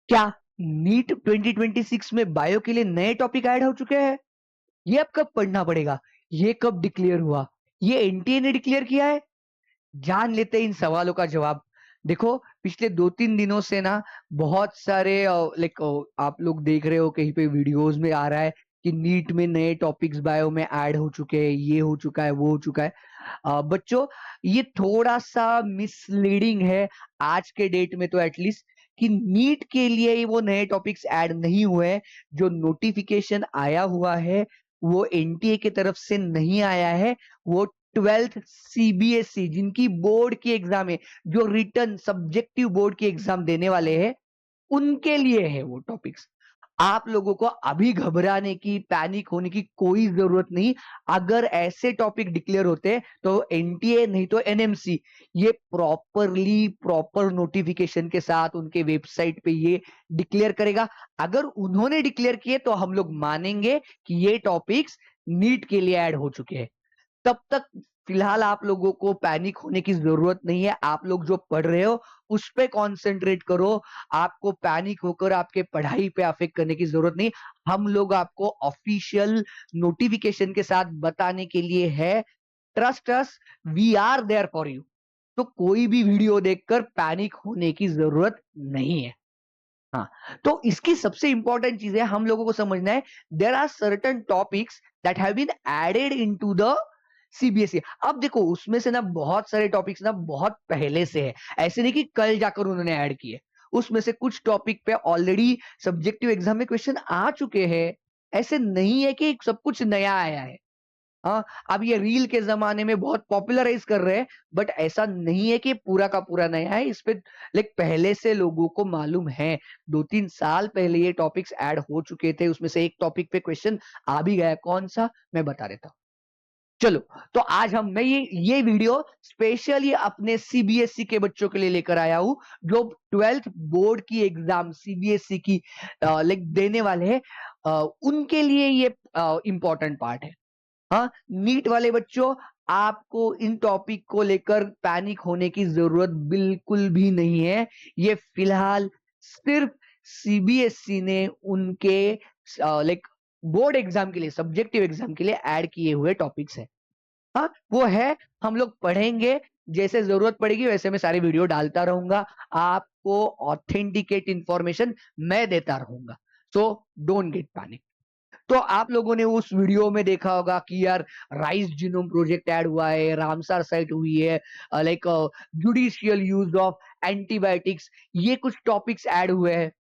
क्या नीट 2026 में बायो के लिए नए टॉपिक ऐड हो चुके हैं? ये अब कब पढ़ना पड़ेगा? ये कब डिक्लेयर हुआ? ये एनटीए ने डिक्लेयर किया है? जान लेते हैं इन सवालों का जवाब। देखो, पिछले 2-3 दिनों से ना बहुत सारे आप लोग देख रहे हो कहीं पे वीडियोज़ में आ रहा है कि नीट में नए टॉपिक्स बायो में ऐड हो चुके हैं, ये हो चुका है, वो हो चुका है। बच्चों, ये थोड़ा-सा मिसलीडिंग है आज के डेट में तो एटलीस्ट कि नीट के लिए ही वो नए टॉपिक्स ऐड नहीं हुए हैं। जो नोटिफ़िकेशन आया हुआ है, वो एनटीए की तरफ से नहीं आया है। वो 12th सीबीएसई जिनकी बोर्ड की एग्ज़ाम है, जो रिटन सब्जेक्टिव बोर्ड की एग्ज़ाम देने वाले हैं, उनके लिए है वो टॉपिक्स। आप लोगों को अभी घबराने की, पैनिक होने की कोई ज़रूरत नहीं। अगर ऐसे टॉपिक डिक्लेयर होते तो एनटीए नहीं तो एनएमसी ये प्रॉपर नोटिफ़िकेशन के साथ उनके वेबसाइट पे ये डिक्लेयर करेगा। अगर उन्होंने डिक्लेयर किए तो हम लोग मानेंगे कि ये टॉपिक्स नीट के लिए ऐड हो चुके हैं। तब तक फिलहाल आप लोगों को पैनिक होने की ज़रूरत नहीं है। आप लोग जो पढ़ रहे हो, उस पे कॉन्संट्रेट करो। आपको पैनिक होकर आपके पढ़ाई पे अफ़ेक्ट करने की ज़रूरत नहीं। हम लोग आपको ऑफ़िशियल नोटिफ़िकेशन के साथ बताने के लिए है। Trust us, we are there for you. तो कोई भी वीडियो देखकर पैनिक होने की ज़रूरत नहीं है। हाँ, तो इसकी सबसे इम्पोर्टेंट चीज़ है हम लोगों को समझना है there are certain topics that have been added into the CBSE. अब देखो उसमें से ना बहुत सारे टॉपिक्स ना बहुत पहले से है। ऐसे नहीं कि कल जाकर उन्होंने ऐड किए। उसमें से कुछ टॉपिक पे ऑलरेडी सब्जेक्टिव एग्जाम में क्वेश्चन आ चुके हैं। ऐसे नहीं है कि सब कुछ नया आया है। हाँ, अब ये रील के ज़माने में बहुत पॉपुलराइज़ कर रहे हैं, बट ऐसा नहीं है कि पूरा का पूरा नया है। इस पे पहले से लोगों को मालूम है। 2-3 साल पहले ये टॉपिक्स ऐड हो चुके थे। उसमें से एक टॉपिक पे क्वेश्चन आ भी गया है। कौन-सा? मैं बता देता हूँ। चलो, तो आज मैं ये वीडियो स्पेशली अपने सीबीएसई के बच्चों के लिए लेकर आया हूँ, जो 12th बोर्ड की एग्ज़ाम सीबीएसई की देने वाले हैं। उनके लिए ये इम्पोर्टेंट पार्ट है। हाँ, नीट वाले बच्चों आपको इन टॉपिक को लेकर पैनिक होने की ज़रूरत बिल्कुल भी नहीं है। ये फिलहाल सिर्फ़ सीबीएसई ने उनके बोर्ड एग्ज़ाम के लिए, सब्जेक्टिव एग्ज़ाम के लिए ऐड किए हुए टॉपिक्स हैं। हाँ, वो है, हम लोग पढ़ेंगे, जैसे ज़रूरत पड़ेगी वैसे मैं सारी वीडियो डालता रहूँगा। आपको ऑथेंटिकेट इन्फॉर्मेशन मैं देता रहूँगा। So don't get panic. तो आप लोगों ने उस वीडियो में देखा होगा कि यार राइस जीनोम प्रोजेक्ट ऐड हुआ है, रामसर साइट हुई है, जुडिशियल यूज़ ऑफ एंटीबायोटिक्स, ये कुछ टॉपिक्स ऐड हुए हैं।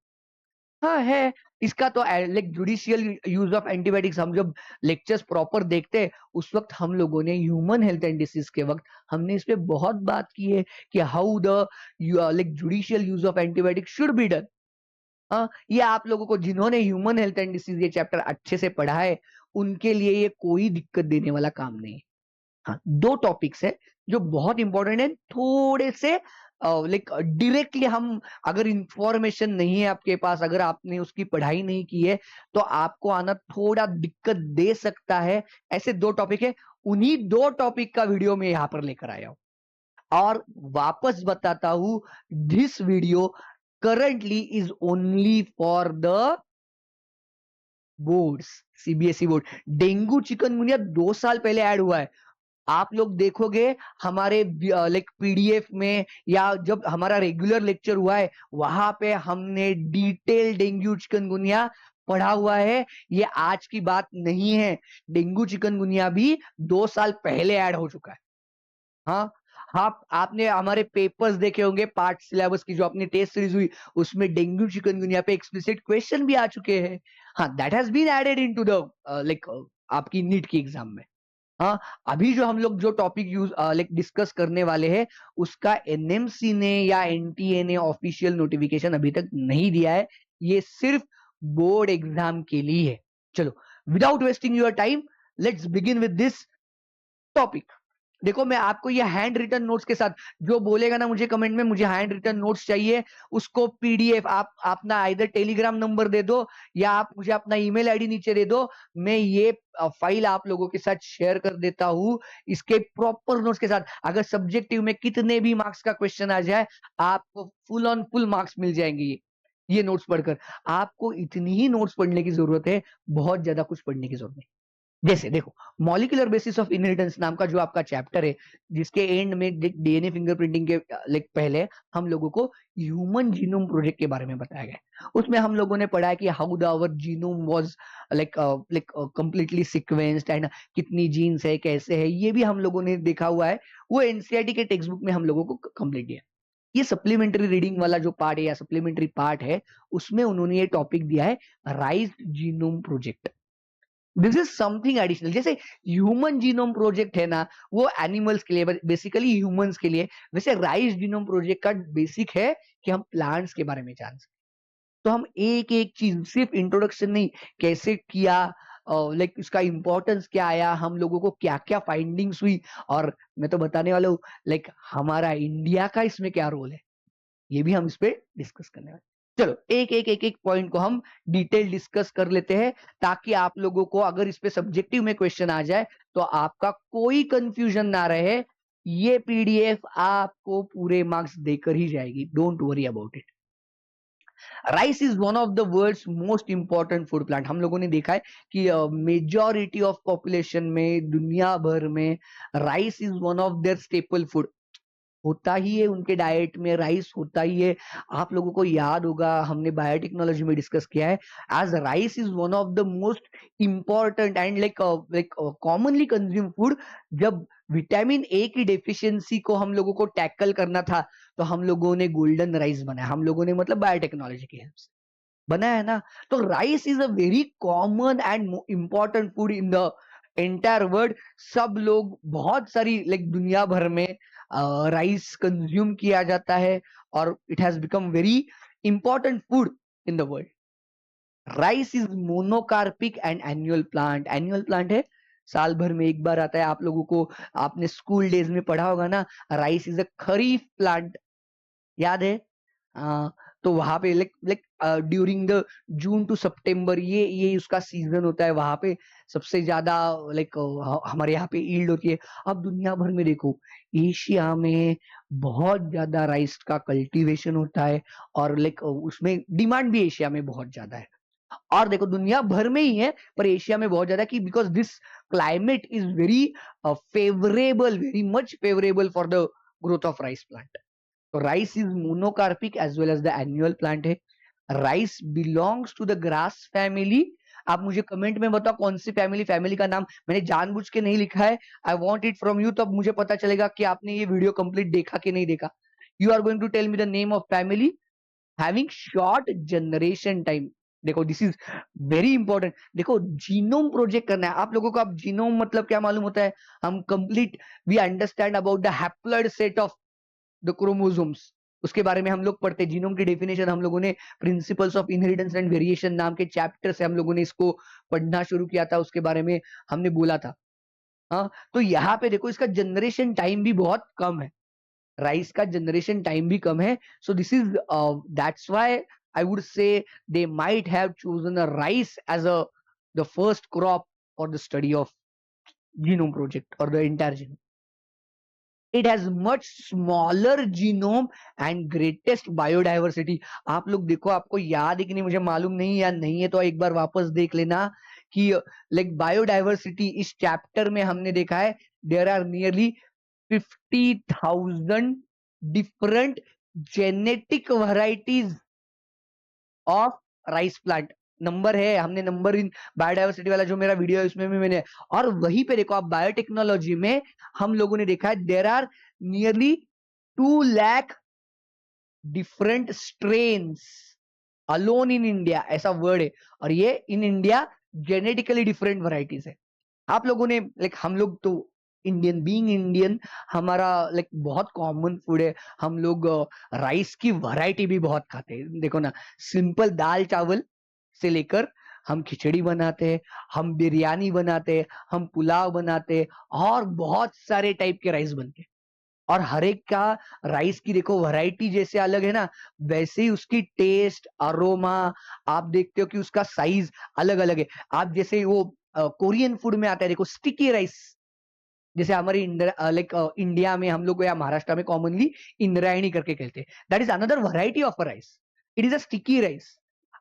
हाँ, है। इसका तो जुडिशियल यूज़ ऑफ एंटीबायोटिक्स हम जब लेक्चर्स प्रॉपर देखते हैं, उस वक़्त हम लोगों ने ह्यूमन हेल्थ एंड डिसीज़ के वक़्त हमने इस पे बहुत बात की है कि how the judicial use of antibiotics should be done. ये आप लोगों को जिन्होंने ह्यूमन हेल्थ एंड डिसीज़ ये चैप्टर अच्छे से पढ़ा है, उनके लिए ये कोई दिक्कत देने वाला काम नहीं है। हाँ, 2 टॉपिक्स हैं जो बहुत इम्पोर्टेंट है। थोड़े से डायरेक्टली हम अगर इन्फॉर्मेशन नहीं है आपके पास, अगर आपने उसकी पढ़ाई नहीं की है, तो आपको आना थोड़ा दिक्कत दे सकता है। ऐसे 2 टॉपिक है, उन्हीं 2 टॉपिक का वीडियो मैं यहाँ पर लेकर आया हूँ। और वापस बताता हूँ, this video currently is only for the boards, CBSE board. Dengue chikungunya 2 साल पहले ऐड हुआ है। आप लोग देखोगे हमारे पीडीएफ में या जब हमारा रेगुलर लेक्चर हुआ है, वहां पे हमने डिटेल डेंगू चिकनगुनिया पढ़ा हुआ है। ये आज की बात नहीं है। डेंगू चिकनगुनिया भी 2 साल पहले ऐड हो चुका है। हाँ, आप आपने हमारे पेपर्स देखे होंगे पार्ट सिलेबस की जो अपनी टेस्ट सीरीज हुई, उसमें डेंगू चिकनगुनिया पे एक्सप्लिसिट क्वेश्चन भी आ चुके हैं। हाँ, that has been added into the आपकी नीट की एग्ज़ाम में। हाँ, अभी जो हम लोग जो टॉपिक डिस्कस करने वाले हैं, उसका एनएमसी ने या एनटीए ने ऑफिशियल नोटिफिकेशन अभी तक नहीं दिया है। ये सिर्फ बोर्ड एग्ज़ाम के लिए है। चलो, without wasting your time, let's begin with this topic. देखो, मैं आपको ये हैंड रिटन नोट्स के साथ जो बोलेगा ना मुझे कमेंट में मुझे हैंड रिटन नोट्स चाहिए, उसको पीडीएफ आप अपना आइदर टेलीग्राम नंबर दे दो या आप मुझे अपना ईमेल आईडी नीचे दे दो। मैं ये फाइल आप लोगों के साथ शेयर कर देता हूँ, इसके प्रॉपर नोट्स के साथ। अगर सब्जेक्टिव में कितने भी मार्क्स का क्वेश्चन आ जाए, आपको फुल ऑन फुल मार्क्स मिल जाएंगे ये। ये नोट्स पढ़कर। आपको इतनी ही नोट्स पढ़ने की जरूरत है, बहुत ज्यादा कुछ पढ़ने की जरूरत नहीं। जैसे देखो, मॉलिक्यूलर बेसिस ऑफ इनहेरिटेंस नाम का जो आपका चैप्टर है, जिसके एंड में डीएनए फिंगरप्रिंटिंग के लाइक पहले हम लोगों को ह्यूमन जीनोम प्रोजेक्ट के बारे में बताया गया। उसमें हम लोगों ने पढ़ा है कि how the our genome was like completely sequenced and कितनी जीन्स है, कैसे है, ये भी हम लोगों ने देखा हुआ है। वो एनसीईआरटी के टेक्स्ट बुक में हम लोगों को कंप्लीट दिया। ये सप्लीमेंट्री रीडिंग वाला जो पार्ट है या सप्लीमेंट्री पार्ट है, उसमें उन्होंने ये टॉपिक दिया है, rise genome project. This is something additional. जैसे ह्यूमन जीनोम प्रोजेक्ट है ना, वो एनिमल्स के लिए, बेसिकली ह्यूमंस के लिए, वैसे राइज जीनोम प्रोजेक्ट का बेसिक है कि हम प्लांट्स के बारे में जान सकें। तो हम एक एक चीज, सिर्फ इंट्रोडक्शन नहीं, कैसे किया, लाइक इसका इंपॉर्टेंस क्या आया, हम लोगों को क्या क्या फाइंडिंग्स हुई, और मैं तो बताने वाला हूँ लाइक हमारा इंडिया का इसमें क्या रोल है, ये भी हम इस पे डिस्कस करने वाले। चलो एक एक पॉइंट को हम डिटेल डिस्कस कर लेते हैं, ताकि आप लोगों को अगर इस पे सब्जेक्टिव में क्वेश्चन आ जाए तो आपका कोई कंफ्यूजन ना रहे। ये पीडीएफ आपको पूरे मार्क्स देकर ही जाएगी, don't worry about it. Rice is one of the world's most important food plant. हम लोगों ने देखा है कि मेजॉरिटी ऑफ पॉपुलेशन में, दुनिया भर में, rice is one of their staple food. होता ही है उनके डाइट में, राइस होता ही है। आप लोगों को याद होगा, हमने बायोटेक्नोलॉजी में डिस्कस किया है, as rice is one of the most important and like commonly consume food. जब विटामिन ए की डेफिशिएंसी को हम लोगों को टैकल करना था, तो हम लोगों ने गोल्डन राइस बनाया। हम लोगों ने मतलब बायोटेक्नोलॉजी की हेल्प से बनाया है ना। तो rice is a very common and important food in the entire world. सब लोग, बहुत सारी लाइक दुनिया भर में राइस कंज्यूम किया जाता है, और it has become very important food in the world. Rice is monocarpic and annual plant. Annual plant है, साल भर में एक बार आता है। आप लोगों को आपने स्कूल डेज में पढ़ा होगा ना, rice is a kharif plant, याद है? अ, तो वहां पे like like during the June to September, ये उसका सीजन होता है। वहां पे सबसे ज्यादा लाइक हमारे यहाँ पे ईल्ड होती है। अब दुनिया भर में देखो, एशिया में बहुत ज्यादा राइस का कल्टीवेशन होता है, और लाइक उसमें डिमांड भी एशिया में बहुत ज्यादा है। और देखो, दुनिया भर में ही है, पर एशिया में बहुत ज्यादा, कि because this climate is very favourable, very much favourable for the growth of rice plant. तो rice is monocarpic as well as the annual plant है। Rice belongs to the grass family. आप मुझे comment में बताओ कौन सी family, family का नाम मैंने जानबूझ के नहीं लिखा है। I want it from you, तब मुझे पता चलेगा कि आपने ये वीडियो कंप्लीट देखा कि नहीं देखा। You are going to tell me the name of family having short generation time. देखो, दिस इज वेरी इंपॉर्टेंट। देखो, जीनोम प्रोजेक्ट करना है आप लोगों को। अब जीनोम मतलब क्या मालूम होता है? हम complete we understand about the haploid set of the chromosomes, उसके बारे में हम लोग पढ़ते हैं। जीनोम की डेफिनेशन हम लोगों ने principles of inheritance and variation नाम के चैप्टर से हम लोगों ने इसको पढ़ना शुरू किया था, उसके बारे में हमने बोला था। हाँ, तो यहाँ पे देखो, इसका जनरेशन टाइम भी बहुत कम है। राइस का जनरेशन टाइम भी कम है। So this is that's why I would say they might have chosen a rice as a the first crop for the study of genome project or the entire genome. It has much smaller genome and greatest biodiversity. आप लोग देखो, आपको याद है कि नहीं मुझे मालूम नहीं, या नहीं है तो एक बार वापस देख लेना कि लाइक बायोडाइवर्सिटी इस चैप्टर में हमने देखा है, there are nearly 50,000 different genetic varieties of rice plant. Number है, हमने नंबर इन बायोडाइवर्सिटी वाला जो मेरा वीडियो है उसमें भी मैंने। और वहीं पे देखो, आप बायोटेक्नोलॉजी में हम लोगों ने देखा है there are nearly 2 lakh different strains alone in India, ऐसा वर्ड है। और ये in India genetically different varieties है। आप लोगों ने लाइक, हम लोग तो इंडियन, बीइंग इंडियन, हमारा लाइक बहुत कॉमन फूड है। हम लोग राइस की वैरायटी भी बहुत खाते हैं। देखो ना, सिंपल दाल चावल से लेकर हम खिचड़ी बनाते हैं, हम बिरयानी बनाते हैं, हम पुलाव बनाते हैं, और बहुत सारे टाइप के राइस बनते हैं। और हर एक का राइस की देखो वैरायटी जैसे अलग है ना, वैसे ही उसकी टेस्ट, अरोमा, आप देखते हो कि उसका साइज अलग अलग है। आप जैसे वो कोरियन फूड में आता है, देखो स्टिकी राइस, जैसे हमारे लाइक इंडिया में हम लोग या महाराष्ट्र में कॉमनली इंद्रायणी करके कहते हैं। That is another variety of rice. It is a sticky rice.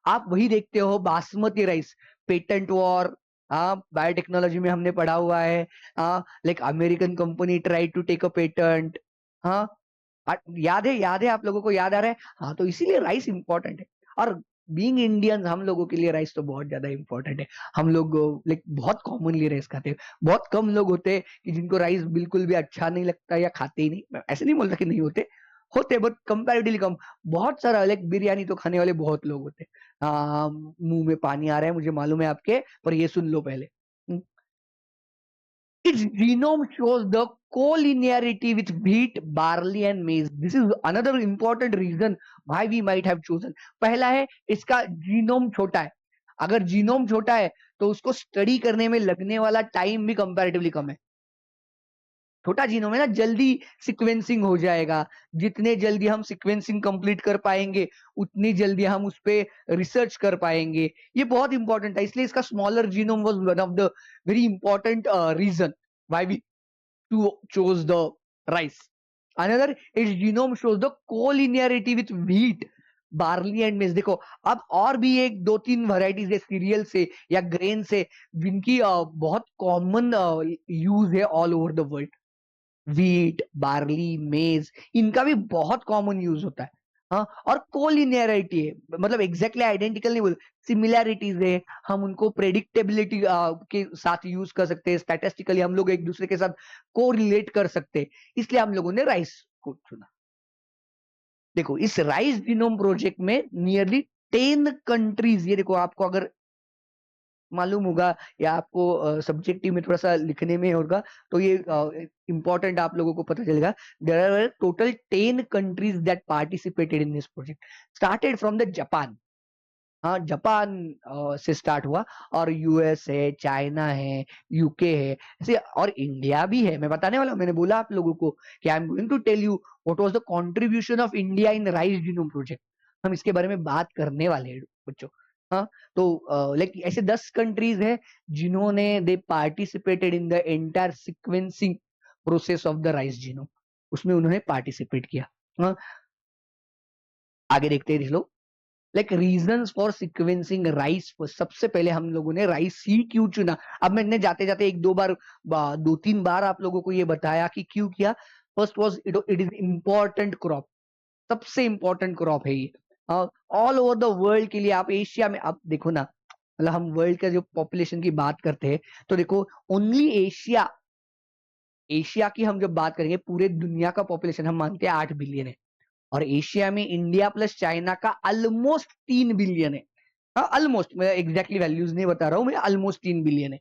आप वही देखते हो बासमती राइस, पेटेंट वॉर, हाँ बायोटेक्नोलॉजी में हमने पढ़ा हुआ है, हाँ like American company try to take a patent, हाँ याद है आप लोगों को याद आ रहा है, हाँ तो इसीलिए राइस इंपॉर्टेंट है। और बीइंग इंडियन हम लोगों के लिए राइस तो बहुत ज्यादा इंपॉर्टेंट है। हम लोग लाइक बहुत कॉमनली राइस खाते हैं, बहुत कम लोग होते हैं कि जिनको राइस बिल्कुल भी अच्छा नहीं लगता या खाते ही नहीं, मैं ऐसे नहीं बोलता कि नहीं होते, होते बट कंपैरेटिवली कम। बहुत सारा लाइक बिरयानी तो खाने वाले बहुत लोग होते हैं। मुंह में पानी आ रहा है मुझे मालूम है आपके, पर ये सुन लो पहले। its genome shows the collinearity with wheat, barley and maize. This is another important reason why we might have chosen. पहला है इसका जीनोम छोटा है। अगर जीनोम छोटा है तो उसको स्टडी करने में लगने वाला टाइम भी कंपैरेटिवली कम है। छोटा जीनोम है ना, जल्दी सीक्वेंसिंग हो जाएगा। जितने जल्दी हम सीक्वेंसिंग कंप्लीट कर पाएंगे उतनी जल्दी हम उस पे रिसर्च कर पाएंगे। ये बहुत इंपॉर्टेंट है, इसलिए इसका smaller genome was one of the very important reason why we chose the rice. Another, its genome shows the collinearity with wheat, barley and maize. देखो अब और भी एक दो तीन वैरायटीज है सीरियल से या ग्रेन से जिनकी बहुत कॉमन यूज है all over the world. Wheat, barley, मेज, इनका भी बहुत कॉमन यूज होता है। हाँ, और कोलिनियरिटी है, मतलब एग्जैक्टली आइडेंटिकल नहीं बोल, सिमिलैरिटीज है। हम उनको प्रेडिक्टेबिलिटी के साथ यूज कर सकते हैं, स्टैटिस्टिकली हम लोग एक दूसरे के साथ कोरिलेट कर सकते हैं, इसलिए हम लोगों ने राइस को चुना। देखो इस राइस जीनोम प्रोजेक्ट में नियरली 10 कंट्रीज, ये देखो आपको अगर मालूम होगा या आपको सब्जेक्टिव में थोड़ा सा लिखने में होगा तो ये इंपॉर्टेंट आप लोगों को पता चलेगा। There are total 10 countries that participated in this project, started from the Japan. हाँ जापान से स्टार्ट हुआ, और यूएस है, चाइना है, यूके है, ऐसे और इंडिया भी है। मैं बताने वाला हूँ, मैंने बोला आप लोगों को कि I am going to tell you what was the contribution of India in rice genome project. हम इसके बारे में बात करने वाले हैं बच्चों। हाँ तो लाइक ऐसे 10 कंट्रीज है जिन्होंने they participated in the entire sequencing process of the rice genome, उसमें उन्होंने पार्टिसिपेट किया। हाँ आगे देखते हैं लोग, like reasons for sequencing rice. सबसे पहले हम लोगों ने राइस ही क्यों चुना। अब मैंने जाते जाते एक दो बार, दो तीन बार आप लोगों को ये बताया कि क्यों किया। First was it is important crop, सबसे इंपॉर्टेंट क्रॉप है ये ऑल ओवर द वर्ल्ड के लिए। आप एशिया में आप देखो ना, मतलब हम वर्ल्ड का जो पॉपुलेशन की बात करते हैं तो देखो ओनली एशिया, एशिया की हम जब बात करेंगे, पूरे दुनिया का पॉपुलेशन हम मानते हैं 8 बिलियन है, और एशिया में इंडिया प्लस चाइना का ऑलमोस्ट 3 बिलियन है। हाँ ऑलमोस्ट, मैं एग्जैक्टली वैल्यूज नहीं बता रहा हूं, मैं ऑलमोस्ट 3 बिलियन है।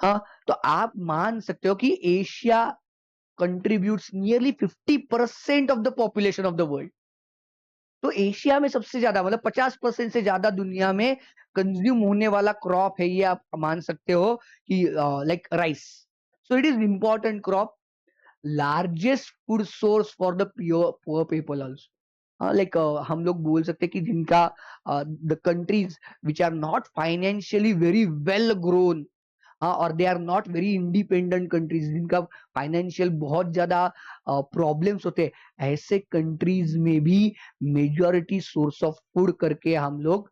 हाँ तो आप मान सकते हो कि Asia contributes nearly 50% of the population of the world. तो एशिया में सबसे ज्यादा, मतलब 50% से ज्यादा दुनिया में कंज्यूम होने वाला क्रॉप है ये, आप मान सकते हो कि like rice. So it is important crop, largest food source for the poor people also. Like हम लोग बोल सकते हैं कि जिनका the countries which are not financially very well grown, और they are not very independent countries, जिनका financial बहुत ज्यादा प्रॉब्लम्स होते हैं, ऐसे कंट्रीज में भी मेजॉरिटी सोर्स ऑफ फूड करके हम लोग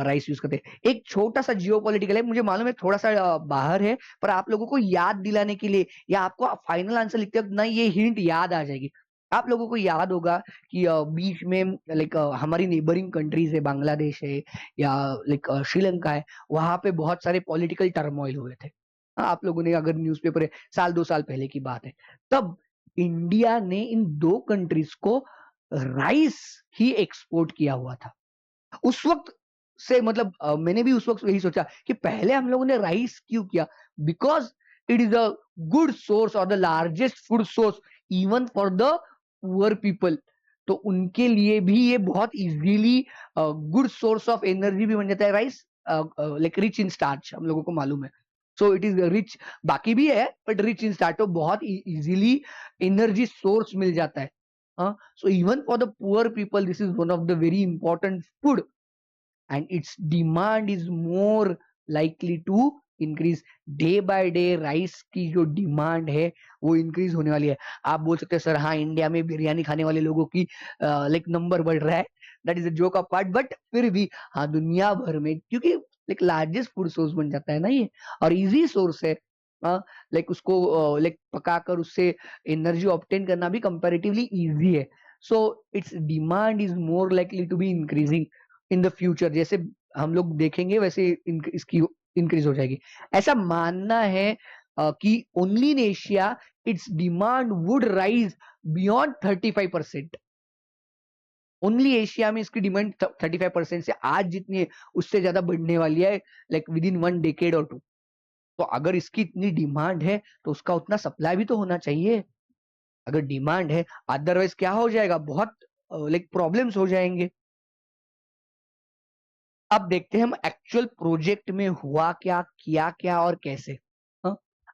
राइस यूज करते हैं। एक छोटा सा जियो पॉलिटिकल है, मुझे मालूम है थोड़ा सा बाहर है, पर आप लोगों को याद दिलाने के लिए या आपको फाइनल आंसर लिखते वक्त ना ये हिंट याद आ जाएगी। आप लोगों को याद होगा कि बीच में लाइक हमारी नेबरिंग कंट्रीज है, बांग्लादेश है या लाइक श्रीलंका है, वहां पे बहुत सारे पॉलिटिकल टर्मोइल हुए थे। आप लोगों ने अगर न्यूज़पेपर है, साल दो साल पहले की बात है, तब इंडिया ने इन दो कंट्रीज को राइस ही एक्सपोर्ट किया हुआ था उस वक्त से। मतलब मैंने भी उस वक्त यही सोचा कि पहले हम लोगों ने राइस क्यों किया, because it is a good source और the largest food source even for the poor people. तो उनके लिए भी ये बहुत easily good source of energy भी बन जाता है rice, like rich in starch, हम लोगों को मालूम है। सो इट इज रिच, बाकी भी है बट रिच इन स्टार्च, तो बहुत इजीली एनर्जी सोर्स मिल जाता है। So even for the poor people this is one of the very important food, and its demand is more likely to increase. Day by day rice की जो demand है वो increase होने वाली है। आप बोल सकते हैं सर हाँ इंडिया में बिरयानी खाने वाले लोगों की लाइक नंबर बढ़ रहा है, that is a joke of part, but फिर भी हाँ दुनिया भर में, क्योंकि लाइक लार्जेस्ट फूड सोर्स बन जाता है ना ये, और इजी सोर्स है। लाइक उसको लाइक पकाकर उससे एनर्जी ऑब्टेन करना भी कंपैरेटिवली इजी है। So its demand is more likely to be increasing in the future, जैसे हम लोग देखेंगे वैसे इसकी इंक्रीज हो जाएगी। ऐसा मानना है कि only in Asia it's demand would rise beyond 35%। Only Asia में इसकी डिमांड 35% से आज जितनी है उससे ज्यादा बढ़ने वाली है, लाइक विद इन 1 डेकेड और 2। तो अगर इसकी इतनी डिमांड है तो उसका उतना सप्लाई भी तो होना चाहिए। अगर डिमांड है, अदरवाइज क्या हो जाएगा, बहुत लाइक प्रॉब्लम्स हो जाएंगे। अब देखते हैं हम एक्चुअल प्रोजेक्ट में हुआ क्या, किया क्या और कैसे।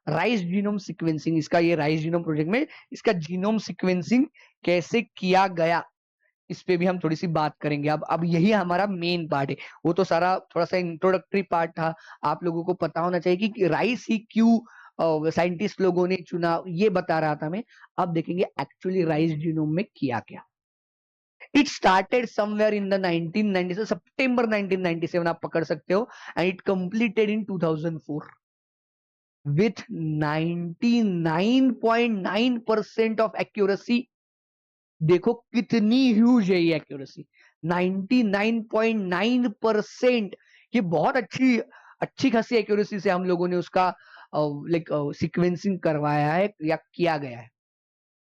राइस जीनोम सिक्वेंसिंग, इसका ये राइस जीनोम प्रोजेक्ट में इसका जीनोम सिक्वेंसिंग कैसे किया गया, इस पे भी हम थोड़ी सी बात करेंगे। अब यही हमारा मेन पार्ट है। वो तो सारा थोड़ा सा इंट्रोडक्टरी पार्ट था, आप लोगों को पता होना चाहिए कि राइस ही क्यों साइंटिस्ट लोगों ने चुना, ये बता रहा था मैं। अब देखेंगे एक्चुअली राइस जीनोम में किया क्या। It started somewhere in the 1997, सितंबर 1997 आप पकड़ सकते हो, and it completed in 2004 with 99.9% of accuracy. देखो कितनी ह्यूज है ये एक्यूरेसी, 99.9%। ये बहुत अच्छी अच्छी खासी एक्यूरेसी से हम लोगों ने उसका लाइक सीक्वेंसिंग करवाया है या किया गया है।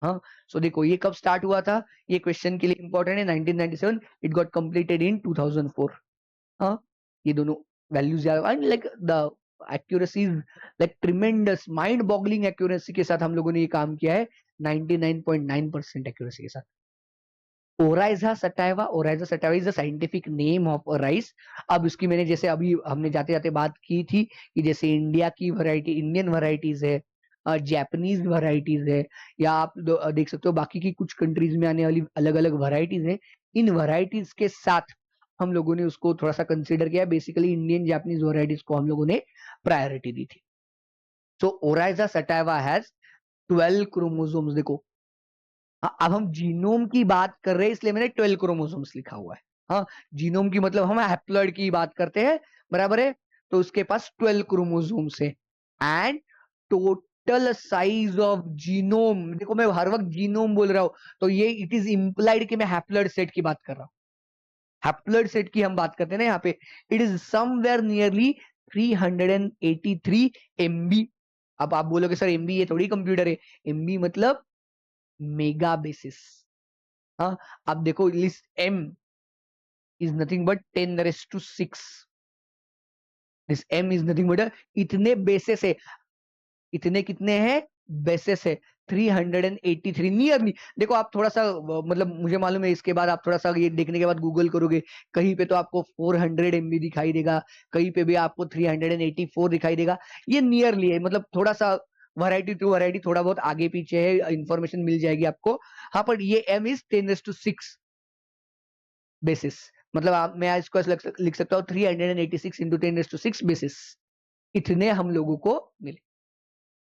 हाँ, सो देखो ये कब स्टार्ट हुआ था, ये क्वेश्चन के लिए इंपॉर्टेंट है। 1997, इट गॉट कंप्लीटेड इन 2004। हाँ, ये दोनों values and like the accuracy like tremendous mind boggling accuracy के साथ हम लोगों ने ये काम किया है, 99.9% एक्यूरेसी के साथ। Oryza sativa, Oryza sativa is the scientific name of rice. अब इसकी मैंने जैसे अभी हमने जाते जाते बात की थी कि जैसे इंडिया की वैरायटी, इंडियन वैरायटीज है, जापानीज वैरायटीज है, या आप देख सकते हो बाकी की कुछ कंट्रीज में आने वाली अलग अलग वैरायटीज है। इन वैरायटीज के साथ हम लोगों ने उसको थोड़ा सा कंसिडर किया। बेसिकली इंडियन जापानीज वैरायटीज को हम लोगों ने प्रायोरिटी दी थी। सो ओराइजा सटाइवा हैज 12 क्रोमोसोम्स। देखो हाँ, अब हम जीनोम की बात कर रहे हैं इसलिए मैंने 12 क्रोमोसोम्स लिखा हुआ है। हाँ, जीनोम की मतलब हम हैप्लॉइड की बात करते हैं, बराबर है। तो उसके पास 12 क्रोमोसोम्स है। And total size of genome, देखो मैं हर वक्त जीनोम बोल रहा हूं तो ये इट इज इंप्लाइड कि मैं हैप्लॉइड सेट की बात कर रहा हूं। हैप्लॉइड सेट की हम बात करते हैं ना यहाँ पे, it is somewhere nearly 383 MB। अब आप बोलोगे सर MB ये थोड़ी कंप्यूटर है, MB मतलब मेगा बेसिस। हाँ, अब देखो list M is nothing but 10⁻⁶। This M is nothing but इतने बेसिस है, इतने कितने हैं बेसिस है, 383 नियरली। देखो आप थोड़ा सा मतलब मुझे मालूम है इसके बाद आप थोड़ा सा ये देखने के बाद गूगल करोगे, कहीं पे तो आपको 400 MB दिखाई देगा, कहीं पे भी आपको 384 दिखाई देगा। ये नियरली है, मतलब थोड़ा सा वैरायटी टू वैरायटी थोड़ा बहुत आगे पीछे है, इंफॉर्मेशन मिल जाएगी आपको। हाँ, पर ये M इज 10⁻⁶ बेसिस। मतलब आप मैं इसको ऐसे लिख सकता हूँ 386 इंटू 10⁻⁶ बेसिस। इतने हम लोगों को मिले।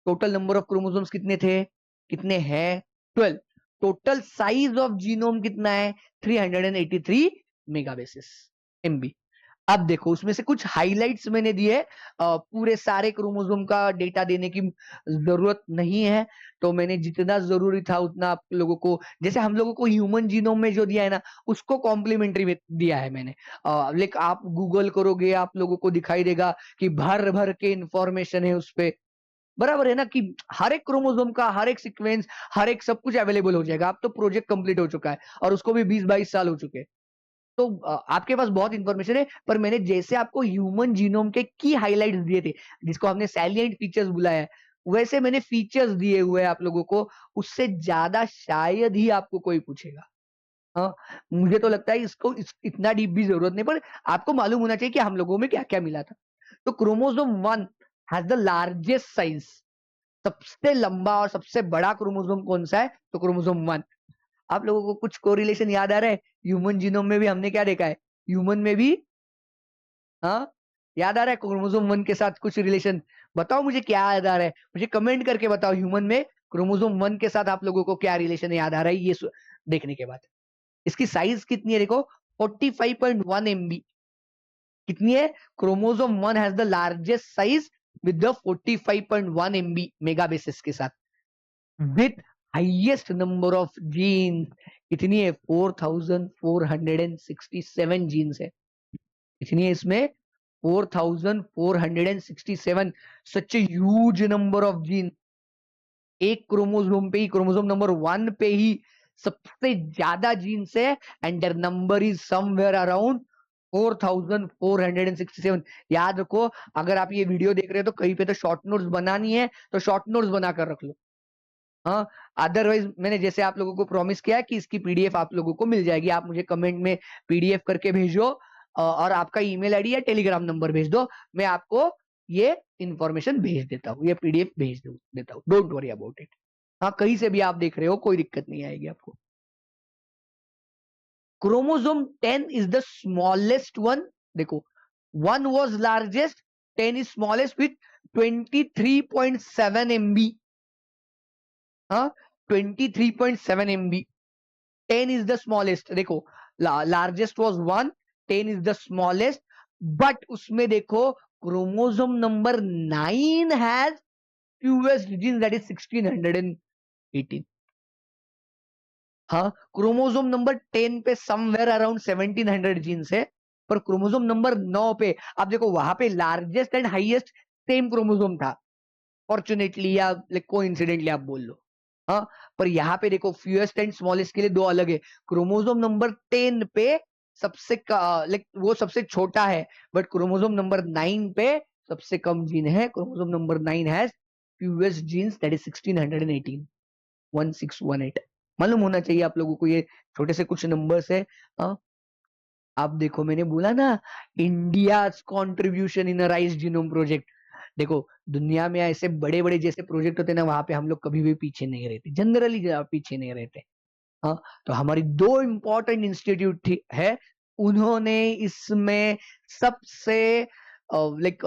टोटल नंबर ऑफ क्रोमोसोम्स कितने थे, कितने हैं, 12। टोटल साइज ऑफ जीनोम कितना है, 383 मेगा बेसिस MB। अब देखो उसमें से कुछ हाइलाइट्स मैंने दिए, पूरे सारे क्रोमोसोम का डेटा देने की जरूरत नहीं है, तो मैंने जितना जरूरी था उतना आप लोगों को, जैसे हम लोगों को ह्यूमन जीनोम में जो दिया है ना उसको कॉम्प्लीमेंट्री में दिया है मैंने। लेकिन आप गूगल करोगे आप लोगों को दिखाई देगा कि भर भर के इंफॉर्मेशन है उस पे, बराबर है ना, कि हर एक क्रोमोसोम का हर एक सीक्वेंस हर एक सब कुछ अवेलेबल हो जाएगा। अब तो प्रोजेक्ट कंप्लीट हो चुका है और उसको भी 20-22 साल हो चुके हैं। तो आपके पास बहुत इंफॉर्मेशन है, पर मैंने जैसे आपको ह्यूमन जीनोम के की हाइलाइट्स दिए थे, जिसको हमने सैलिएंट फीचर्स बुलाया है, वैसे मैंने फीचर्स दिए हुए हैं आप लोगों को। उससे ज्यादा शायद ही आपको कोई पूछेगा। हाँ, मुझे तो लगता है इसको इतना डीप भी जरूरत नहीं, पर आपको मालूम होना चाहिए कि हम लोगों में क्या क्या मिला था। तो chromosome 1 has the largest size. सबसे लंबा और सबसे बड़ा क्रोमोसोम कौन सा है, तो क्रोमोसोम 1। आप लोगों को कुछ कोरिलेशन याद आ रहा है, ह्यूमन जीनोम में भी हमने क्या देखा है, ह्यूमन में भी, हाँ याद आ रहा है क्रोमोसोम 1 के साथ कुछ रिलेशन, बताओ मुझे क्या याद आ रहा है, मुझे कमेंट करके बताओ ह्यूमन में क्रोमोसोम 1 के साथ आप लोगों को क्या रिलेशन याद आ रहा है, ये देखने के बाद। इसकी साइज कितनी है देखो, 45.1 MB कितनी है? Chromosome 1 has the largest size with the 45.1 MB mega bases के साथ, with highest number of genes कितनी है? 4467 जीन्स है। कितनी है इसमें? 4467, such a huge number of gene. एक क्रोमोसोम पे ही, क्रोमोसोम नंबर 1 पे ही सबसे ज्यादा जीन्स है, and their number is somewhere around 4467। याद रखो, अगर आप ये वीडियो देख रहे हो तो कहीं पे तो शॉर्ट नोट्स बनानी है तो शॉर्ट नोट्स बनाकर रख लो। हाँ, अदरवाइज मैंने जैसे आप लोगों को प्रॉमिस किया है कि इसकी पीडीएफ आप लोगों को मिल जाएगी, आप मुझे कमेंट में पीडीएफ करके भेजो और आपका ईमेल आईडी या टेलीग्राम नंबर भेज दो, मैं आपको ये इंफॉर्मेशन भेज देता हूँ, ये पीडीएफ भेज देता हूँ, डोंट वरी अबाउट इट। हाँ, कहीं से भी आप देख रहे हो कोई दिक्कत नहीं आएगी आपको। Chromosome 10 is the smallest one. देखो, 1 was largest, 10 is smallest with 23.7 MB। हाँ, 23.7 MB। 10 is the smallest। देखो, largest was 1, 10 is the smallest, but उसमें देखो chromosome number 9 has fewest genes, that is 1618। हाँ, क्रोमोसोम नंबर 10 पे समवेयर अराउंड 1700 जीन्स है, पर chromosome number 9 पे आप देखो वहां पे largest and highest same chromosome था, फॉर्चुनेटली या लाइक कोइंसिडेंटली आप बोल लो। हाँ, पर यहाँ पे देखो फ्यूएस्ट एंड स्मॉलेस्ट के लिए दो अलग है। क्रोमोसोम नंबर 10 पे सबसे लाइक वो सबसे छोटा है, बट क्रोमोसोम नंबर 9 पे सबसे कम जीन है। Chromosome number 9 has fewest genes, that is 1618, 1618। मालूम होना चाहिए आप लोगों को, ये छोटे से कुछ नंबर्स है। हाँ, आप देखो, मैंने बोला ना, India contribution in rice genome project. देखो, दुनिया में ऐसे बड़े बड़े जैसे प्रोजेक्ट होते हैं ना, वहां पे हम लोग कभी भी पीछे नहीं रहते, जनरली पीछे नहीं रहते। हाँ, तो हमारी दो इंपॉर्टेंट इंस्टीट्यूट है, उन्होंने इसमें सबसे लाइक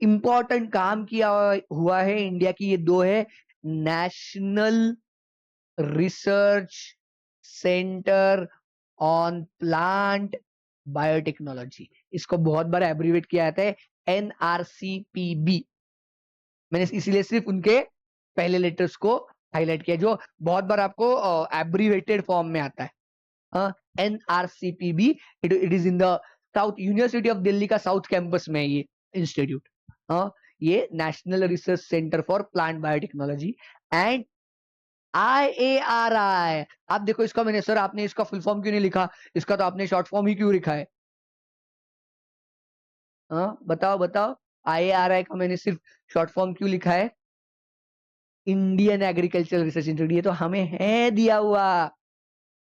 इंपॉर्टेंट काम किया हुआ है इंडिया की। ये दो है, national research centre on plant biotechnology, इसको बहुत बार एब्रीवेट किया जाता है NRCPB। मैंने इसीलिए सिर्फ उनके पहले लेटर्स को हाईलाइट किया, जो बहुत बार आपको एब्रीवेटेड फॉर्म में आता है। NRCPB, it is in the south university of Delhi का साउथ कैंपस में ये इंस्टीट्यूट। ये national research centre for plant biotechnology. And IARI, आप देखो इसका, मैंने सर आपने इसका फुल फॉर्म क्यों नहीं लिखा, इसका तो आपने शॉर्ट फॉर्म ही क्यों लिखा है? बताओ बताओ, IARI का मैंने सिर्फ शॉर्ट फॉर्म क्यों लिखा है? Indian agricultural research institute. ये तो हमें है दिया हुआ,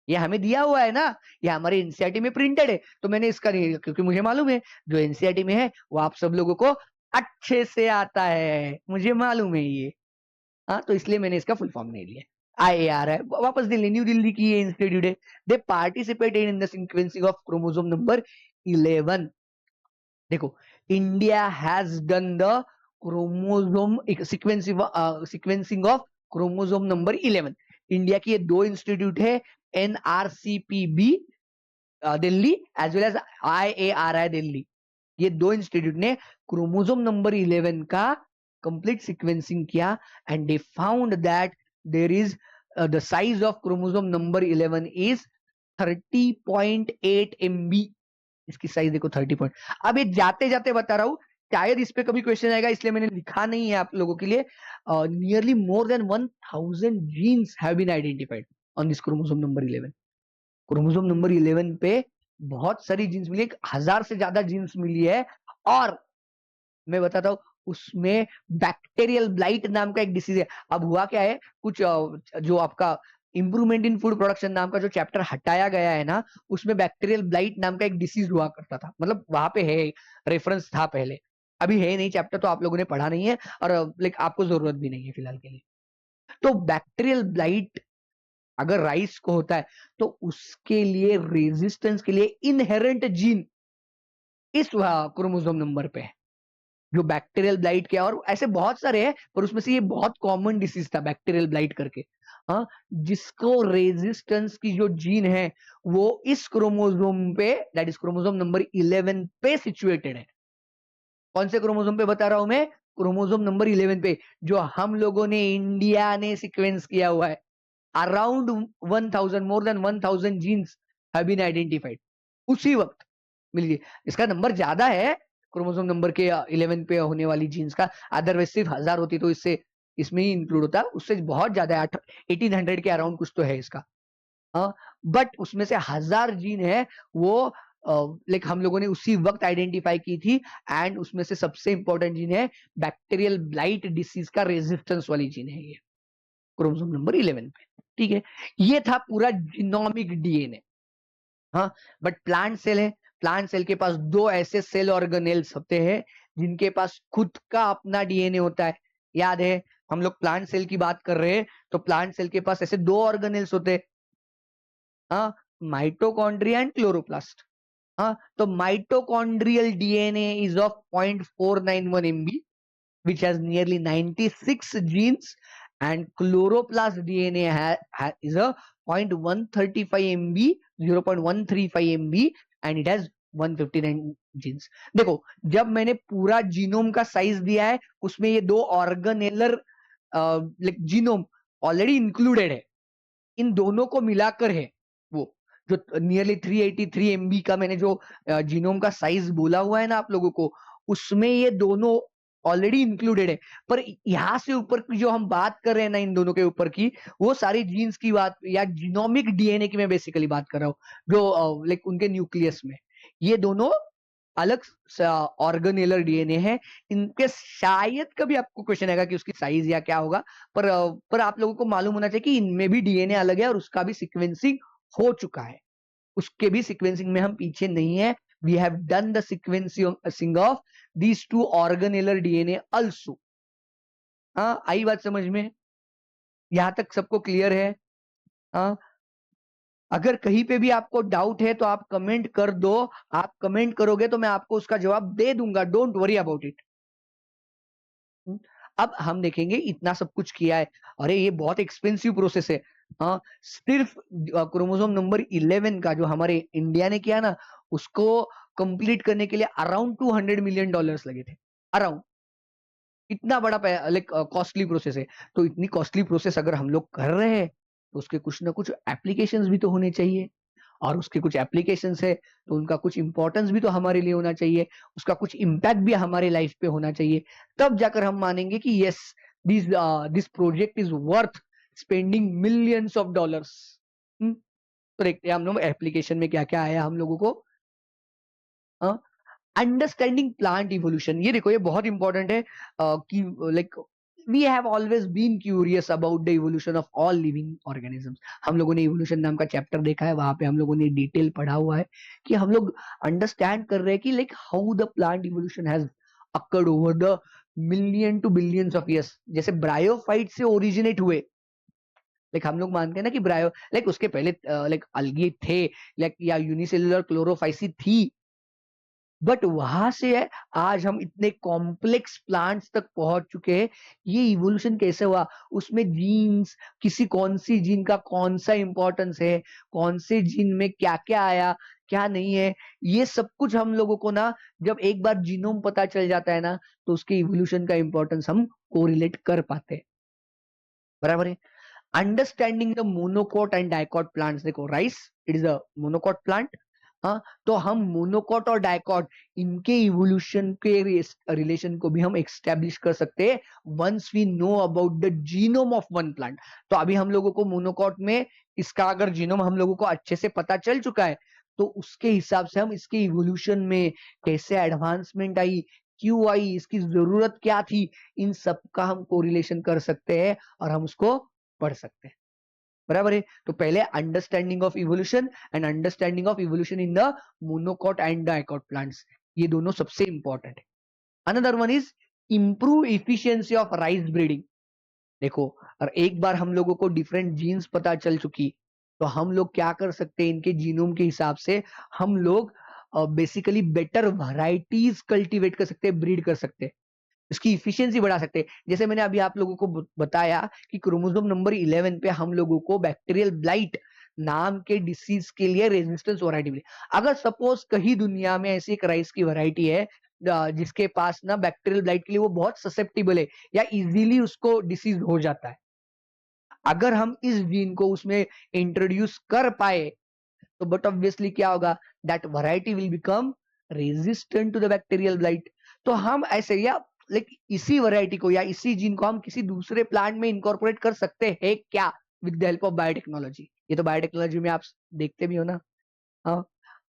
ये हमें दिया हुआ है ना, ये हमारे एनसीईआरटी में प्रिंटेड है, तो मैंने इसका नहीं, क्योंकि मुझे मालूम है जो एनसीईआरटी में है वो आप सब लोगों को अच्छे से आता है, मुझे मालूम है ये। हाँ, तो इसलिए मैंने इसका फुल फॉर्म नहीं लिया। IARI वापस दिल्ली, न्यू दिल्ली की ये इंस्टीट्यूट है। They participated in the sequencing of chromosome number 11। देखो, India has done the chromosome sequencing of chromosome number 11। India की ये दो इंस्टीट्यूट है, NRCPB Delhi as well as IARI Delhi. ये दो इंस्टीट्यूट ने क्रोमोसोम नंबर 11 का कंप्लीट सीक्वेंसिंग किया, and they found that there is the size of chromosome number 11 is 30.8 MB। इसकी साइज देखो 30 पॉइंट। अब ये जाते जाते बता रहा हूं, शायद इस पे कभी क्वेश्चन आएगा, इसलिए मैंने लिखा नहीं है आप लोगों के लिए। Nearly more than 1000 genes have been identified on this chromosome number 11। Chromosome number 11 पे बहुत सारी जीन्स मिली, 1000 से ज्यादा जीन्स मिली है। और मैं बताता हूँ, उसमें बैक्टीरियल ब्लाइट नाम का एक डिसीज है। अब हुआ क्या है, कुछ जो आपका इंप्रूवमेंट इन फूड प्रोडक्शन नाम का जो चैप्टर हटाया गया है ना, उसमें बैक्टीरियल ब्लाइट नाम का एक डिसीज हुआ करता था, मतलब वहां पे है, रेफरेंस था पहले, अभी है नहीं चैप्टर, तो आप लोगों ने पढ़ा नहीं है, और लाइक आपको जरूरत भी नहीं है फिलहाल के लिए। तो बैक्टीरियल ब्लाइट अगर राइस को होता है, तो उसके लिए रेजिस्टेंस के लिए इनहेरेंट जीन इस क्रोमोसोम नंबर पे है, जो बैक्टीरियल ब्लाइट के, और ऐसे बहुत सारे हैं, पर उसमें से ये बहुत कॉमन डिसीज था बैक्टीरियल ब्लाइट करके। हाँ, जिसको रेजिस्टेंस की जो जीन है वो इस क्रोमोसोम पे, दैट इज क्रोमोसोम नंबर 11 पे सिचुएटेड है। कौन से क्रोमोसोम पे बता रहा हूं मैं? क्रोमोसोम नंबर 11 पे, जो हम लोगों ने, इंडिया ने सीक्वेंस किया हुआ है। Around 1000, more than 1000 genes have been identified उसी वक्त। मिलिए, इसका नंबर ज्यादा है क्रोमोसोम नंबर के 11 पे होने वाली जीन्स का, अदरवाइज सिर्फ 1000 होती तो इससे इसमें ही इंक्लूड होता, उससे बहुत ज्यादा है, 1800 के अराउंड कुछ तो है इसका। हाँ, बट उसमें से 1000 जीन है वो लाइक हम लोगों ने उसी वक्त आइडेंटिफाई की थी, एंड उसमें से सबसे इंपॉर्टेंट जीन है बैक्टीरियल ब्लाइट डिसीज का रेजिस्टेंस वाली जीन है ये, क्रोमोसोम नंबर 11 पे। ठीक है, ये था पूरा जीनोमिक डीएनए। हाँ, बट प्लांट सेल है, प्लांट सेल के पास दो ऐसे सेल ऑर्गेनेल्स होते हैं जिनके पास खुद का अपना डीएनए होता है। याद है, हम लोग प्लांट सेल की बात कर रहे हैं, तो प्लांट सेल के पास ऐसे दो ऑर्गेनेल्स होते हैं, हाँ, माइटोकॉन्ड्रिया एंड क्लोरोप्लास्ट। हाँ, तो mitochondrial DNA is of 0.491 MB, which has nearly 96 genes, and chloroplast DNA is a 0.135 MB, 0.135 MB, and it has 159 genes। देखो, जब मैंने पूरा जीनोम का साइज दिया है, उसमें ये दो ऑर्गेनेलर लाइक जीनोम ऑलरेडी इंक्लूडेड है, इन दोनों को मिलाकर है वो जो नियरली 383 MB का मैंने जो जीनोम का साइज बोला हुआ है ना आप लोगों को, उसमें ये दोनों ऑलरेडी इंक्लूडेड है। पर यहां से ऊपर की जो हम बात कर रहे हैं ना, इन दोनों के ऊपर की, वो सारी जीन्स की बात या जीनोमिक डीएनए की मैं बेसिकली बात कर रहा हूँ, जो लाइक उनके न्यूक्लियस में ये दोनों अलग ऑर्गेनेलर डीएनए है। इनके शायद कभी आपको क्वेश्चन आएगा कि उसकी साइज या क्या होगा, पर आप लोगों को मालूम होना चाहिए कि इनमें भी डीएनए अलग है और उसका भी सीक्वेंसिंग हो चुका है, उसके भी सीक्वेंसिंग में हम पीछे नहीं है। We have done the sequencing of these two organellar DNA also. हाँ, आई बात समझ में? यहां तक सबको क्लियर है? हाँ, अगर कहीं पे भी आपको डाउट है तो आप कमेंट कर दो, आप कमेंट करोगे तो मैं आपको उसका जवाब दे दूंगा, डोंट वरी अबाउट इट। अब हम देखेंगे, इतना सब कुछ किया है, अरे ये बहुत एक्सपेंसिव प्रोसेस है। हाँ, सिर्फ क्रोमोसोम नंबर 11 का जो हमारे इंडिया ने किया ना, उसको कंप्लीट करने के लिए अराउंड $200 मिलियन लगे थे, अराउंड। इतना बड़ा लाइक कॉस्टली प्रोसेस है, तो इतनी कॉस्टली प्रोसेस अगर हम लोग कर रहे हैं तो उसके कुछ ना कुछ एप्लीकेशंस भी तो होने चाहिए, और उसके कुछ एप्लीकेशंस है तो उनका कुछ इंपॉर्टेंस भी तो हमारे लिए होना चाहिए, उसका कुछ इम्पैक्ट भी हमारे लाइफ पे होना चाहिए, तब जाकर हम मानेंगे कि yes, this this project is worth spending millions of dollars. तो देखते हैं हम लोग एप्लीकेशन में क्या क्या आया हम लोगों को। अंडरस्टैंडिंग प्लांट इवोल्यूशन, ये देखो, ये बहुत इंपॉर्टेंट है कि like we have always been curious about the evolution of all living organisms. हम लोगों ने इवोल्यूशन नाम का चैप्टर देखा है, वहां पे हम लोगों ने डिटेल पढ़ा हुआ है कि हम लोग अंडरस्टैंड कर रहे हैं कि like how the plant evolution has occurred over the million to billions of years. जैसे ब्रायोफाइट से ओरिजिनेट हुए, लाइक हम लोग मानते हैं ना कि ब्रायो, लाइक उसके पहले लाइक अलगी थे, लाइक या यूनिसेलुलर क्लोरोफाइसी थी, बट वहां से है आज हम इतने कॉम्प्लेक्स प्लांट्स तक पहुंच चुके हैं। ये इवोल्यूशन कैसे हुआ, उसमें जीन्स, किसी कौन सी जीन का कौन सा इंपॉर्टेंस है, कौन से जीन में क्या क्या आया, क्या नहीं है, ये सब कुछ हम लोगों को ना, जब एक बार जीनोम पता चल जाता है ना, तो उसके इवोल्यूशन का इंपॉर्टेंस हम कोरिलेट कर पाते हैं। बराबर है। Understanding the monocot and dicot plants, देखो rice it is a monocot plant. हाँ, तो हम मोनोकोट और डाइकोट, इनके इवोल्यूशन के रिलेशन को भी हम एक्स्टेब्लिश कर सकते हैं once we know about the genome of one plant. तो अभी हम लोगों को मोनोकोट में इसका अगर जीनोम हम लोगों को अच्छे से पता चल चुका है, तो उसके हिसाब से हम इसके इवोल्यूशन में कैसे एडवांसमेंट आई, क्यों आई, इसकी जरूरत क्या थी, इन सब का हम कोरिलेशन कर सकते हैं और हम उसको पढ़ सकते हैं। बराबर है। तो पहले understanding of evolution and understanding of evolution in the monocot and dicot plants, ये दोनों सबसे इंपॉर्टेंट है। Another one is improve efficiency of rice breeding. देखो, और एक बार हम लोगों को डिफरेंट जीन्स पता चल चुकी, तो हम लोग क्या कर सकते हैं, इनके जीनोम के हिसाब से हम लोग बेसिकली बेटर वैरायटीज कल्टीवेट कर सकते हैं, ब्रीड कर सकते हैं। इसकी एफिशिएंसी बढ़ा सकते हैं। जैसे मैंने अभी आप लोगों को बताया कि क्रोमोसोम नंबर 11 पे हम लोगों को बैक्टीरियल ब्लाइट नाम के डिसीज के लिए रेजिस्टेंस वैरायटी मिली। अगर सपोज कहीं दुनिया में ऐसी एक राइस की वैरायटी है जिसके पास ना बैक्टीरियल ब्लाइट के लिए वो बहुत ससेप्टेबल है या इजीली उसको डिसीज हो जाता है, अगर हम इस जीन को उसमें इंट्रोड्यूस कर पाए तो बट ऑब्वियसली क्या होगा, that variety will become resistant to the bacterial blight. तो हम ऐसे या लाइक इसी वैरायटी को या इसी जीन को हम किसी दूसरे प्लांट में इनकॉर्पोरेट कर सकते हैं क्या, with the help of biotechnology. ये तो बायोटेक्नोलॉजी में आप देखते भी हो ना। हाँ,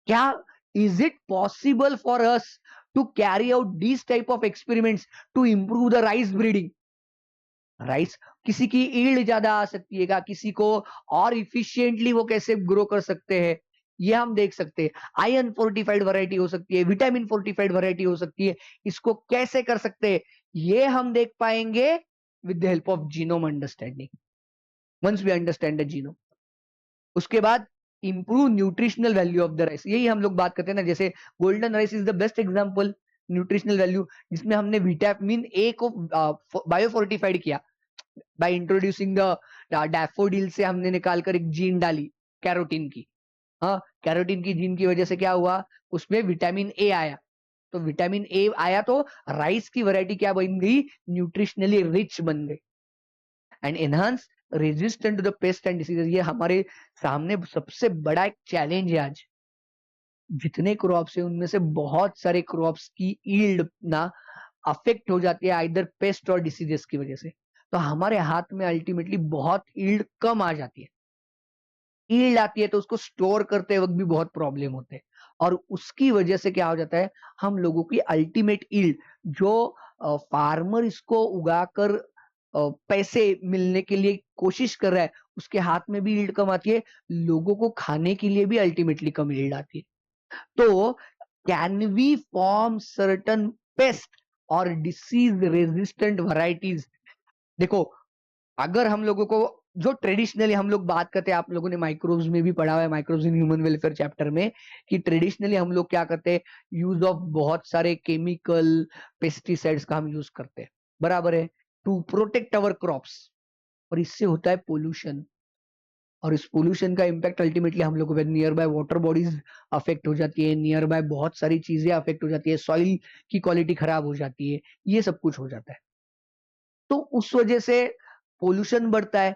क्या is it possible for us to carry out this type of experiments to improve the rice breeding. Rice किसी की ईल्ड ज्यादा आ सकती है, किसी को और इफिशिएंटली वो कैसे ग्रो कर सकते हैं, ये हम देख सकते हैं। आयरन फोर्टिफाइड वैरायटी हो सकती है, विटामिन फोर्टिफाइड वैरायटी हो सकती है, इसको कैसे कर सकते हैं ये हम देख पाएंगे with the help of genome understanding, once we understand the genome. उसके बाद improve nutritional value of the rice, यही हम लोग बात करते हैं ना। जैसे golden rice is the best example nutritional value, जिसमें हमने विटामिन ए को बायोफोर्टिफाइड किया बाय इंट्रोड्यूसिंग द डैफोडिल से हमने निकालकर एक जीन डाली कैरोटीन की। हाँ, कैरोटीन की जीन की वजह से क्या हुआ, उसमें विटामिन ए आया। तो विटामिन ए आया तो राइस की वैरायटी क्या बन गई, न्यूट्रिशनली रिच बन गई and enhance resistant to the pest and diseases. ये हमारे सामने सबसे बड़ा एक चैलेंज है आज। जितने क्रॉप्स है उनमें से बहुत सारे क्रॉप्स की ईल्ड ना अफेक्ट हो जाती है आइदर पेस्ट और डिसीजेस की वजह से। तो हमारे हाथ में अल्टीमेटली बहुत ईल्ड कम आ जाती है। ईल्ड आती है तो उसको स्टोर करते वक्त भी बहुत प्रॉब्लम होते हैं और उसकी वजह से क्या हो जाता है, हम लोगों की अल्टीमेट ईल्ड जो फार्मर इसको उगाकर पैसे मिलने के लिए कोशिश कर रहा है उसके हाथ में भी ईल्ड कम आती है, लोगों को खाने के लिए भी अल्टीमेटली कम ईल्ड आती है। तो can we form certain pest और डिसीज रेजिस्टेंट वैरायटीज। देखो, अगर हम लोगों को जो ट्रेडिशनली हम लोग बात करते हैं, आप लोगों ने माइक्रोब्स में भी पढ़ा हुआ है, microbes in human welfare chapter में, कि ट्रेडिशनली हम लोग क्या करते हैं, यूज ऑफ बहुत सारे केमिकल पेस्टिसाइड्स का हम यूज करते हैं, बराबर है, टू प्रोटेक्ट अवर क्रॉप्स। और इससे होता है पोल्यूशन, और इस पोल्यूशन का इम्पैक्ट अल्टीमेटली हम लोगों पे near by water bodies affect हो जाती है, नियर बाय बहुत सारी चीजें अफेक्ट हो जाती है, सॉइल की क्वालिटी खराब हो जाती है, ये सब कुछ हो जाता है। तो उस वजह से पोल्यूशन बढ़ता है।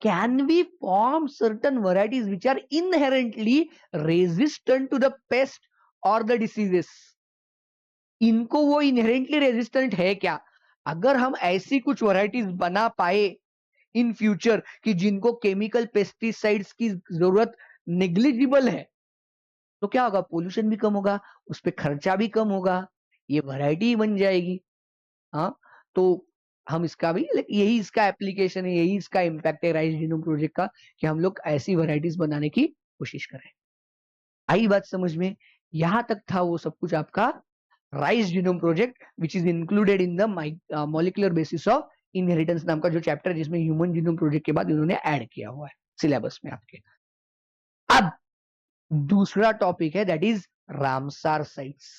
Can we form certain varieties which are inherently resistant to the pest और द डिसीजेस। इनको वो इनहेरेंटली रेजिस्टेंट है क्या? अगर हम ऐसी कुछ वैरायटीज बना पाए इन फ्यूचर कि जिनको केमिकल पेस्टिसाइड्स की जरूरत नेग्लिजिबल है, तो क्या होगा, पोल्यूशन भी कम होगा, उस पर खर्चा भी कम होगा, ये वैरायटी बन जाएगी। हाँ, तो हम इसका भी यही इसका एप्लीकेशन है, यही इसका इम्पैक्ट है राइस जीनोम प्रोजेक्ट का, कि हम लोग ऐसी वैरायटीज बनाने की कोशिश करें। आई बात समझ में? यहां तक था वो सब कुछ आपका rice genome project which is included in the molecular basis of inheritance नाम का जो चैप्टर है, जिसमें ह्यूमन जीनोम प्रोजेक्ट के बाद इन्होंने ऐड किया हुआ है सिलेबस में आपके। अब दूसरा टॉपिक है दैट इज रामसार साइट्स।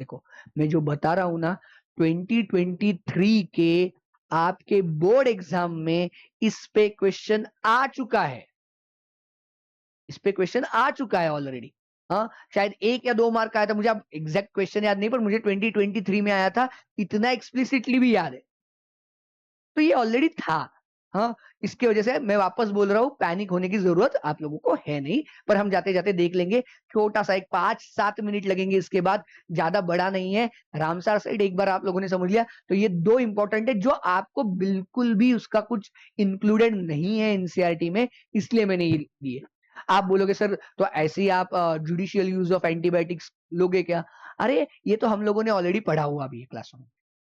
देखो, मैं जो बता रहा हूं ना, 2023 के आपके बोर्ड एग्जाम में इस पे क्वेश्चन आ चुका है, इस पे क्वेश्चन आ चुका है ऑलरेडी। हाँ, शायद 1 या 2 मार्क का आया था, मुझे अब एग्जैक्ट क्वेश्चन याद नहीं, पर मुझे 2023 में आया था, इतना एक्सप्लिसिटली भी याद है। तो ये ऑलरेडी था। हाँ, इसकी वजह से मैं वापस बोल रहा हूँ, पैनिक होने की जरूरत आप लोगों को है नहीं, पर हम जाते जाते देख लेंगे। छोटा सा एक 5-7 मिनट लगेंगे, इसके बाद ज्यादा बड़ा नहीं है। रामसार साइट एक बार आप लोगों ने समझ लिया तो ये 2 इंपॉर्टेंट है जो आपको बिल्कुल भी उसका कुछ इंक्लूडेड नहीं है एनसीईआरटी में, इसलिए मैंने ये दिए। आप बोलोगे सर तो ऐसे ही आप जुडिशियल यूज ऑफ एंटीबायोटिक्स लोगे क्या? अरे ये तो हम लोगों ने ऑलरेडी पढ़ा हुआ भी है क्लासों में,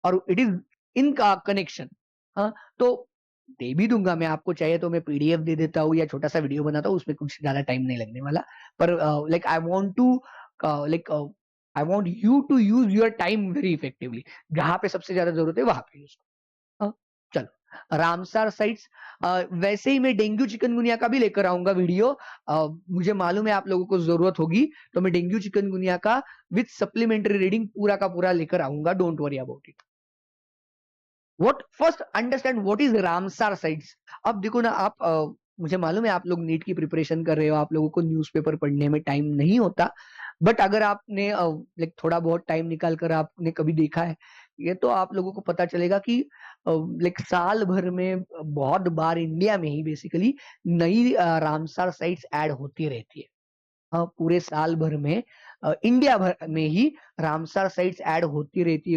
और इट इज इन कनेक्शन। हाँ, तो दे भी दूंगा मैं आपको, चाहिए तो मैं पीडीएफ दे देता हूँ या छोटा सा वीडियो बनाता हूँ, उसमें कुछ ज्यादा टाइम नहीं लगने वाला। पर like I want to like I want you to use your time very effectively, जहां पे सबसे ज्यादा जरूरत है वहां पे यूज करो। चलो, रामसार साइट्स, वैसे ही मैं डेंगू चिकनगुनिया का भी लेकर आऊंगा वीडियो। मुझे मालूम है आप लोगों को जरूरत होगी, तो मैं डेंगू चिकनगुनिया का विद सप्लीमेंट्री रीडिंग पूरा का पूरा लेकर आऊंगा, don't worry about it. What first understand what is Ramsar sites. अब देखो ना आप मुझे मालूम है आप लोग नीट की प्रिपरेशन कर रहे हो, आप लोगों को न्यूज़पेपर पढ़ने में टाइम नहीं होता, बट अगर आपने लाइक थोड़ा बहुत टाइम निकाल कर आपने कभी देखा है ये, तो आप लोगों को पता चलेगा कि लाइक साल भर में बहुत बार इंडिया में ही बेसिकली नई रामसार साइट्स ऐड होती रहती है। पूरे साल भर में इंडिया भर में ही रामसार साइट्स ऐड होती रहती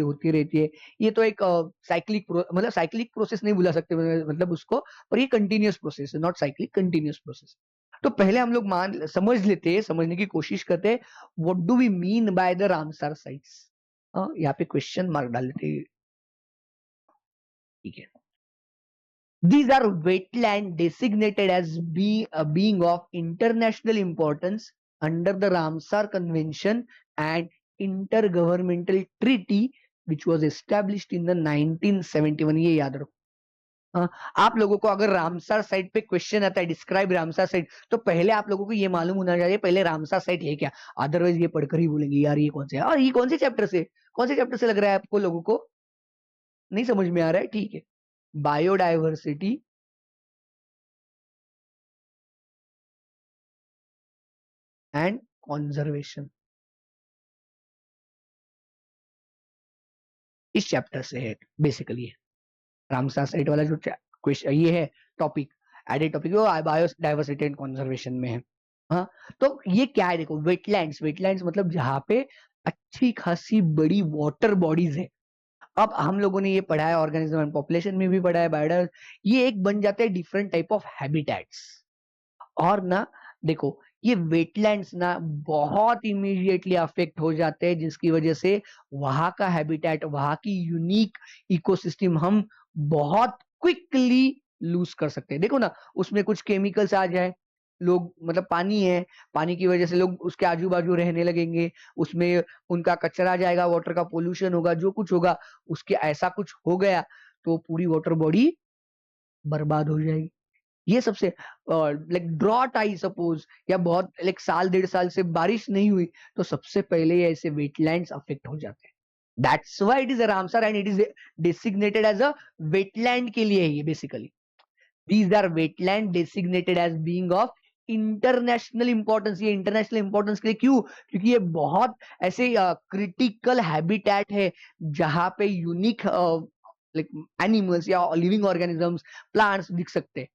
है। ये तो एक मतलब साइक्लिक प्रोसेस नहीं बुला सकते मतलब उसको, पर ये कंटिन्यूअस प्रोसेस है, नॉट साइक्लिक, कंटिन्यूअस प्रोसेस। तो पहले हम लोग समझ लेते हैं, समझने की कोशिश करते हैं what do we mean by the Ramsar sites. यहाँ पे क्वेश्चन मार्क डाल देते हैं, ठीक है। These are wetland designated as being of international importance under the Ramsar Convention and Intergovernmental Treaty which was established in the 1971। ये याद रखो। आप लोगों को अगर रामसार साइट पे क्वेश्चन आता है डिस्क्राइब रामसार साइट, तो पहले आप लोगों को ये मालूम होना चाहिए पहले रामसार साइट है क्या। अदरवाइज ये पढ़कर ही बोलेंगे यार ये कौन से है, और ये कौन से चैप्टर से लग रहा है आपको लोगों को नहीं समझ में आ रहा है, ठीक है। बायोडाइवर्सिटी एंड कॉन्जर्वेशन, इस चैप्टर से है बेसिकली। रामसार साइट वाला जो क्वेश्चन ये है टॉपिक, एडेड टॉपिक वो बायोडाइवर्सिटी एंड कॉन्जर्वेशन में है। हाँ, तो ये क्या है देखो, वेटलैंड्स मतलब जहाँ पे अच्छी खासी बड़ी वाटर बॉडीज है। अब हम लोगों ने ये पढ़ा है ऑर्गेनिज्म एंड पॉपुलेशन में भी पढ़ा है बायोडाइवर्स, ये एक बन जाते हैं डिफरेंट टाइप ऑफ हैबिटेट्स। और ना देखो ये वेटलैंड्स ना बहुत इमीडिएटली अफेक्ट हो जाते हैं, जिसकी वजह से वहां का हैबिटेट, वहां की यूनिक इकोसिस्टम हम बहुत क्विकली लूज कर सकते हैं। देखो ना उसमें कुछ केमिकल्स आ जाए, लोग मतलब पानी है, पानी की वजह से लोग उसके आजू बाजू रहने लगेंगे, उसमें उनका कचरा जाएगा, वाटर का पोल्यूशन होगा, जो कुछ होगा उसके ऐसा कुछ हो गया तो पूरी वाटर बॉडी बर्बाद हो जाएगी। ये सबसे लाइक ड्रॉट आई सपोज, या बहुत लाइक साल डेढ़ साल से बारिश नहीं हुई, तो सबसे पहले ऐसे वेटलैंड्स अफेक्ट हो जाते हैं। That's why it is a Ramsar and it is designated as a wetland के लिए है ये बेसिकली। These are wetland designated as being of international importance. ये इंटरनेशनल इंपॉर्टेंस के लिए क्यों, क्योंकि ये बहुत ऐसे क्रिटिकल हैबिटेट है जहां पे यूनिक लाइक एनिमल्स या लिविंग ऑर्गेनिजम्स, प्लांट्स दिख सकते हैं।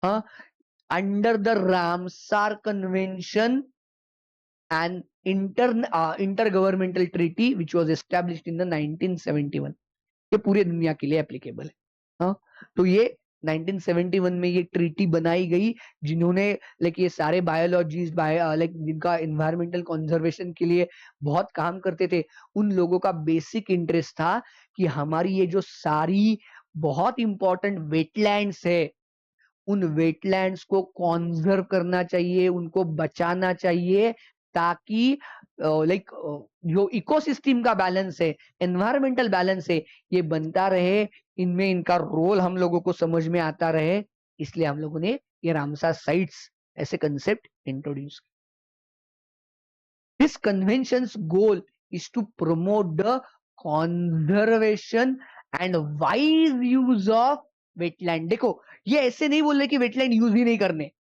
हाँ, under the Ramsar Convention and intergovernmental treaty which was established in the 1971। ये पूरे दुनिया के लिए एप्लीकेबल है। हाँ, तो ये 1971 में ये ट्रीटी बनाई गई, जिन्होंने लाइक ये सारे बायोलॉजिस्ट लाइक जिनका एनवायरमेंटल कंजर्वेशन के लिए बहुत काम करते थे, उन लोगों का बेसिक इंटरेस्ट था कि हमारी ये जो सारी बहुत इंपॉर्टेंट वेटलैंड्स है, उन वेटलैंड्स को कॉन्जर्व करना चाहिए, उनको बचाना चाहिए, ताकि लाइक जो इकोसिस्टम का बैलेंस है, एनवायरमेंटल बैलेंस है, ये बनता रहे, इनमें इनका रोल हम लोगों को समझ में आता रहे। इसलिए हम लोगों ने ये रामसर साइट्स ऐसे concept introduce. This conventions goal is to promote the conservation and wise use of wetland. देखो ये ऐसे नहीं बोल रहे कि वेटलैंड यूज ही नहीं करने,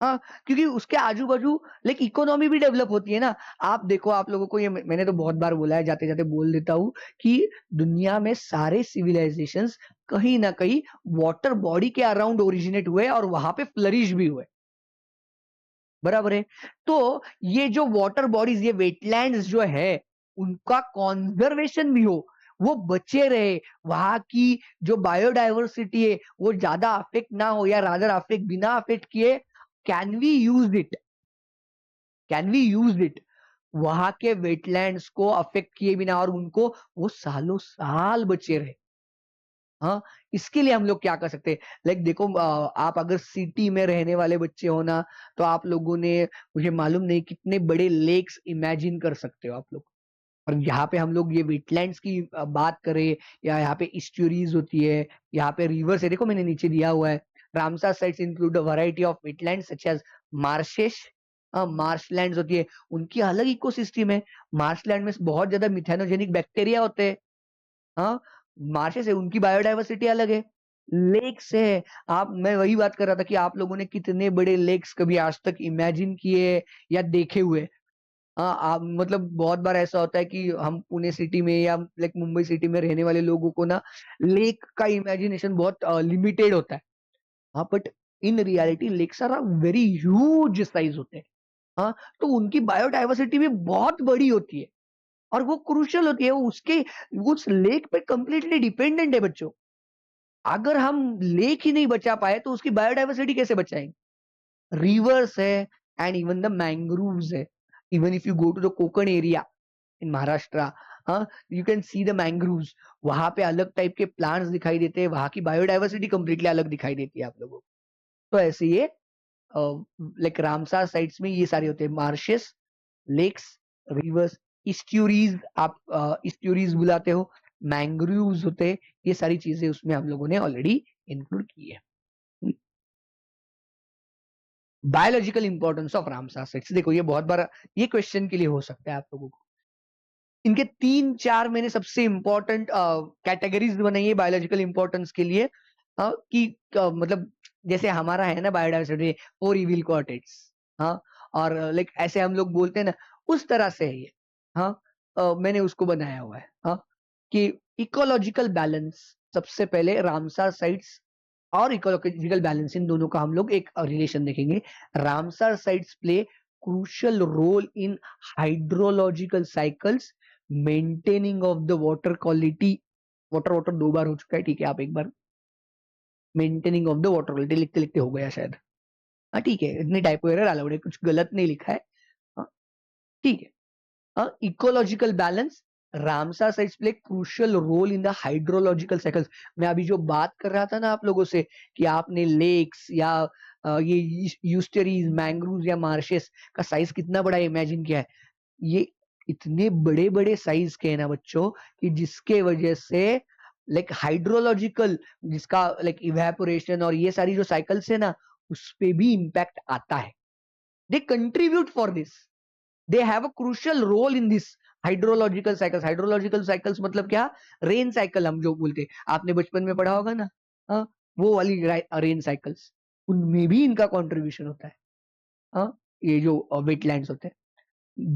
हाँ, क्योंकि उसके आजू बाजू लाइक इकोनॉमी भी डेवलप होती है ना। आप देखो, आप लोगों को ये मैंने तो बहुत बार बोला है, जाते जाते बोल देता हूँ कि दुनिया में सारे सिविलाइजेशंस कहीं ना कहीं वाटर बॉडी के अराउंड ओरिजिनेट हुए और वहां पे फ्लरिश भी हुए, बराबर है। तो ये जो वाटर बॉडीज, ये वेटलैंड्स जो है, उनका कॉन्जर्वेशन भी हो, वो बचे रहे, वहां की जो बायोडाइवर्सिटी है वो ज्यादा अफेक्ट ना हो, या रादर अफेक्ट बिना अफेक्ट किए, कैन वी यूज इट, वहां के वेटलैंड्स को अफेक्ट किए बिना, और उनको वो सालों साल बचे रहे। हाँ, इसके लिए हम लोग क्या कर सकते हैं, लाइक देखो आप अगर सिटी में रहने वाले बच्चे हो ना, तो आप लोगों ने, मुझे मालूम नहीं कितने बड़े लेक्स इमेजिन कर सकते हो आप लोग। और यहाँ पे हम लोग ये वेटलैंड्स की बात करें, या यहाँ पे इस्ट्यूरीज होती है, यहाँ पे रिवर्स है, देखो मैंने नीचे दिया हुआ है। Ramsar sites include a variety of wetlands such as marshes, marshlands होती है, उनकी अलग इकोसिस्टम है। मार्शलैंड में बहुत ज्यादा मिथेनोजेनिक बैक्टीरिया होते हैं। हाँ, मार्शेस है, उनकी बायोडायवर्सिटी अलग है। लेक्स है, आप मैं वही बात कर रहा था कि आप लोगों ने कितने बड़े लेक्स कभी आज तक इमेजिन किए या देखे हुए? हाँ, आप मतलब बहुत बार ऐसा होता है कि हम पुणे सिटी में या लाइक मुंबई सिटी में रहने वाले लोगों को ना लेक का इमेजिनेशन बहुत लिमिटेड होता है। हाँ, but in reality lakes are very huge size होते हैं। हाँ, तो उनकी बायोडायवर्सिटी भी बहुत बड़ी होती है और वो क्रूशियल होती है। वो उसके उस लेक पे कंप्लीटली डिपेंडेंट है बच्चों। अगर हम लेक ही नहीं बचा पाए तो उसकी बायोडायवर्सिटी कैसे बचाएंगे? रिवर्स है एंड इवन द मैंग्रोव्स है। Even if you go to the Konkan area in Maharashtra, हाँ, you can see the mangroves. वहां पे अलग टाइप के प्लांट्स दिखाई देते हैं, वहां की बायोडायवर्सिटी कंप्लीटली अलग दिखाई देती है आप लोगों को। तो ऐसे ये लाइक रामसार साइट्स में ये सारे होते हैं, मार्शेस, लेक्स, रिवर्स, इस्ट्यूरीज, आप इस्ट्यूरीज बुलाते हो, मैंग्रोव्स होते हैं। ये सारी चीजें उसमें हम लोगों ने ऑलरेडी इंक्लूड की है। Biological importance of Ramsar sites, देखो ये बहुत बार ये क्वेश्चन के लिए हो सकता है आप लोगों को। इनके 3-4 मैंने सबसे इंपॉर्टेंट कैटेगरीज बनाई है बायोलॉजिकल इंपॉर्टेंस के लिए, कि मतलब जैसे हमारा है ना बायोडायवर्सिटी, फोर इविल क्वार्टेट्स, हाँ, और लाइक ऐसे हम लोग बोलते हैं ना, उस तरह से है ये। हाँ, मैंने उसको बनाया हुआ है, हाँ, कि इकोलॉजिकल बैलेंस, सबसे पहले रामसार साइट्स और इकोलॉजिकल बैलेंस, इन दोनों का हम लोग एक रिलेशन देखेंगे। Ramsar sites play crucial role in hydrological cycles, maintaining of the water quality. Water water दो बार हो चुका है, ठीक है, आप एक बार maintaining of the water quality लिखते लिखते हो गया शायद। हाँ ठीक है, इतनी टाइपो एरर अलाउड है, कुछ गलत नहीं लिखा है। हाँ, ठीक है। Ecological balance, Ramsar sites play crucial role in the hydrological cycles. मैं अभी जो बात कर रहा था ना आप लोगों से कि आपने लेक्स या ये यूस्टेरीज, मैंग्रोव्स या मार्शेस का साइज कितना बड़ा इमेजिन किया है, ये इतने बड़े बड़े साइज के हैं ना बच्चों, कि जिसके वजह से लाइक हाइड्रोलॉजिकल, जिसका लाइक इवेपोरेशन और ये सारी जो साइकिल्स है ना, उस पे भी इम्पैक्ट आता है। They contribute for this, they have a crucial role in this hydrological cycles. Hydrological cycles मतलब क्या? रेन साइकिल हम जो बोलते हैं, आपने बचपन में पढ़ा होगा ना, हाँ, वो वाली रेन साइकिल्स, उनमें भी इनका कंट्रीब्यूशन होता है। हाँ, ये जो वेटलैंड्स होते हैं,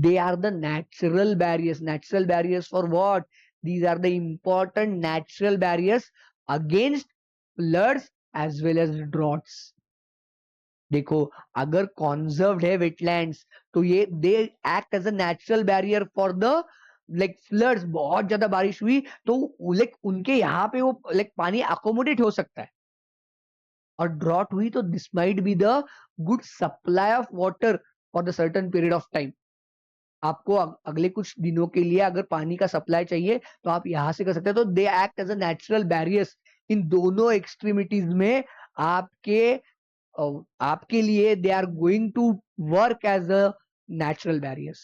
they are the natural barriers. Natural barriers for what? These are the important natural barriers against floods as well as droughts. देखो, अगर कॉन्जर्व्ड है वेटलैंड्स तो ये they act as a natural barrier for the like floods. बहुत ज्यादा बारिश हुई तो लाइक उनके यहाँ पे वो लाइक पानी अकोमोडेट हो सकता है, और ड्रॉट हुई तो this might be the good supply of water for the certain period of time. आपको अगले कुछ दिनों के लिए अगर पानी का सप्लाई चाहिए तो आप यहां से कर सकते हैं। तो they act as a natural barriers इन दोनों एक्सट्रीमिटीज में। आपके आपके लिए they are going to work as a natural barriers.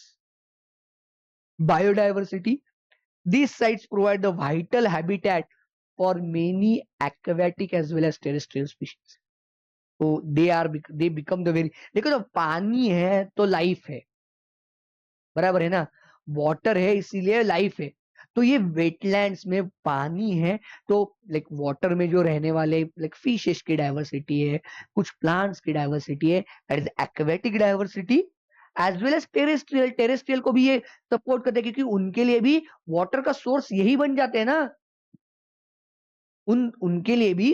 Biodiversity, these sites provide the vital habitat for many aquatic as well as terrestrial species. तो they become the very, देखो तो पानी है तो लाइफ है, बराबर है ना, वाटर है इसीलिए लाइफ है। तो ये वेटलैंड्स में पानी है तो लाइक वाटर में जो रहने वाले लाइक फिशेस की डाइवर्सिटी है, कुछ प्लांट्स की डाइवर्सिटी है, that is aquatic diversity as well as terrestrial. Terrestrial को भी ये सपोर्ट करते हैं, क्योंकि उनके लिए भी वाटर का सोर्स यही बन जाते हैं ना, उनके लिए भी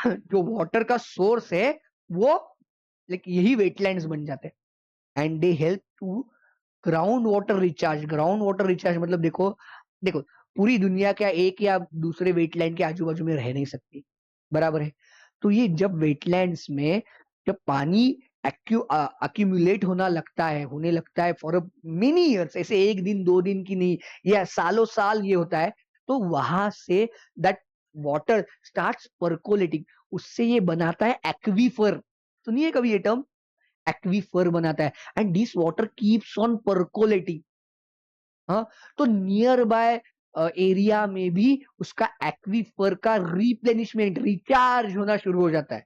जो वाटर का सोर्स है वो लाइक यही वेटलैंड्स बन जाते हैं। And they help to ground water recharge. Ground water recharge मतलब देखो, देखो पूरी दुनिया क्या एक या दूसरे वेटलैंड के आजू बाजू में रह नहीं सकती, बराबर है। तो ये जब वेटलैंड्स में जब पानी अक्यूमुलेट होने लगता है फॉर मेनी इयर्स, ऐसे एक दिन दो दिन की नहीं, या सालों साल ये होता है, तो वहां से दैट वाटर स्टार्ट्स परकोलेटिंग, उससे ये बनाता है एक्वीफर। सुनिए कभी ये टर्म, एक्वीफर बनाता है, and this water keeps on percolating. हाँ, तो नियर बाय एरिया में भी उसका एक्वीफर का रिप्लेनिशमेंट, रिचार्ज होना शुरू हो जाता है।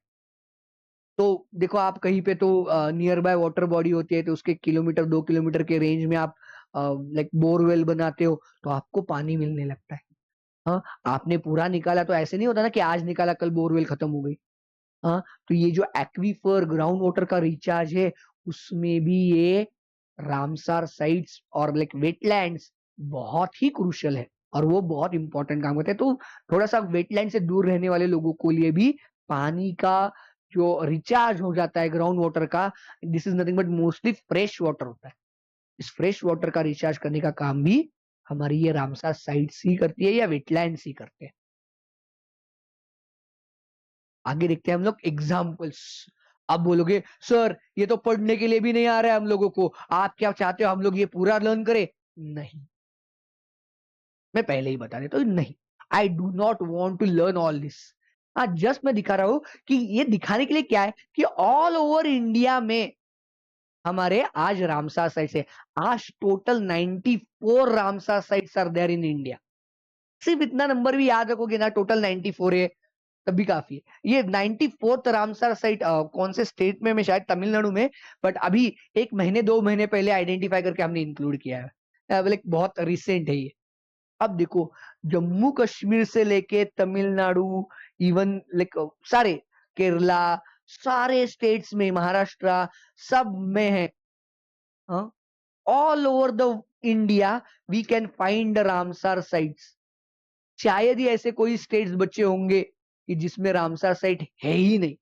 तो देखो आप कहीं पे तो नियर बाय वाटर बॉडी होती है तो उसके किलोमीटर 2 किलोमीटर के रेंज में आप लाइक बोरवेल बनाते हो तो आपको पानी मिलने लगता है। हाँ, आपने पूरा निकाला तो ऐसे नहीं होता ना कि आज निकाला कल बोरवेल खत्म हो गई। हाँ, तो ये जो एक्वीफर ग्राउंड वाटर का रिचार्ज है उसमें भी ये रामसार साइट्स और लाइक वेटलैंड्स बहुत ही क्रूशियल है और वो बहुत इंपॉर्टेंट काम करते हैं। तो थोड़ा सा वेटलैंड से दूर रहने वाले लोगों को लिए भी पानी का जो रिचार्ज हो जाता है ग्राउंड वाटर का, this is nothing but mostly fresh water होता है। इस फ्रेश वाटर का रिचार्ज करने का काम भी हमारी ये रामसार साइट्स ही करती है या वेटलैंड्स ही करते हैं। आगे देखते हैं हम लोग एग्जाम्पल्स। आप बोलोगे सर ये तो पढ़ने के लिए भी नहीं आ रहा है हम लोगों को, आप क्या चाहते हो हम लोग ये पूरा लर्न करें? नहीं, मैं पहले ही बता देता हूँ, नहीं, I do not want to learn all this. हाँ, जस्ट मैं दिखा रहा हूं कि ये दिखाने के लिए क्या है कि ऑल ओवर इंडिया में हमारे आज रामसार साइट्स है। आज total 94 Ramsar sites are there in India. सिर्फ इतना नंबर भी याद रखोगे ना, टोटल 94 है तब भी काफी है। ये 94th रामसर साइट कौन से स्टेट में शायद तमिलनाडु में, बट अभी 1 महीने 2 महीने पहले आइडेंटिफाई करके हमने इंक्लूड किया है, लाइक बहुत रिसेंट है ये। अब देखो, जम्मू कश्मीर से लेके तमिलनाडु, इवन लाइक सारे केरला, सारे स्टेट्स में, महाराष्ट्र, सब में है। All over the India we can find Ramsar sites. शायद ही ऐसे कोई स्टेट्स बच्चे होंगे कि जिसमें रामसर साइट है ही नहीं।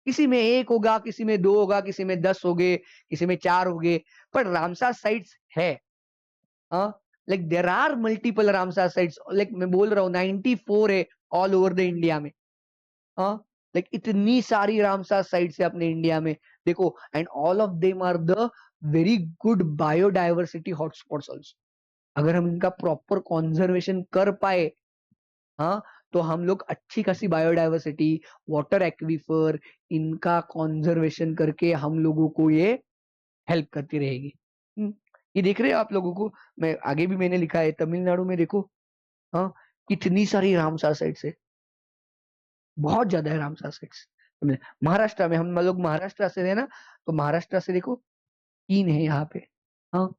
किसी में 1 होगा, किसी में 2 होगा, किसी में 10 होंगे, किसी में 4 होंगे, पर रामसर साइट्स है। Like there are multiple Ramsar sites, like मैं बोल रहा हूँ 94 है ऑल ओवर द इंडिया में। लाइक इतनी सारी रामसर साइट्स है अपने इंडिया में, देखो, and all of them are the very good biodiversity hotspots also. अगर हम इनका प्रॉपर कॉन्जर्वेशन कर पाए, हाँ, तो हम लोग अच्छी खासी बायोडाइवर्सिटी, वाटर एक्वीफर, इनका कॉन्जर्वेशन करके हम लोगों को ये हेल्प करती रहेगी। ये देख रहे हो आप लोगों को, मैं आगे भी मैंने लिखा है, तमिलनाडु में देखो, हाँ, कितनी सारी रामसर साइट्स है, बहुत ज्यादा है रामसर साइट्स। महाराष्ट्र में, हम लोग महाराष्ट्र से है ना, तो महाराष्ट्र से देखो 3 है यहाँ पे। हाँ,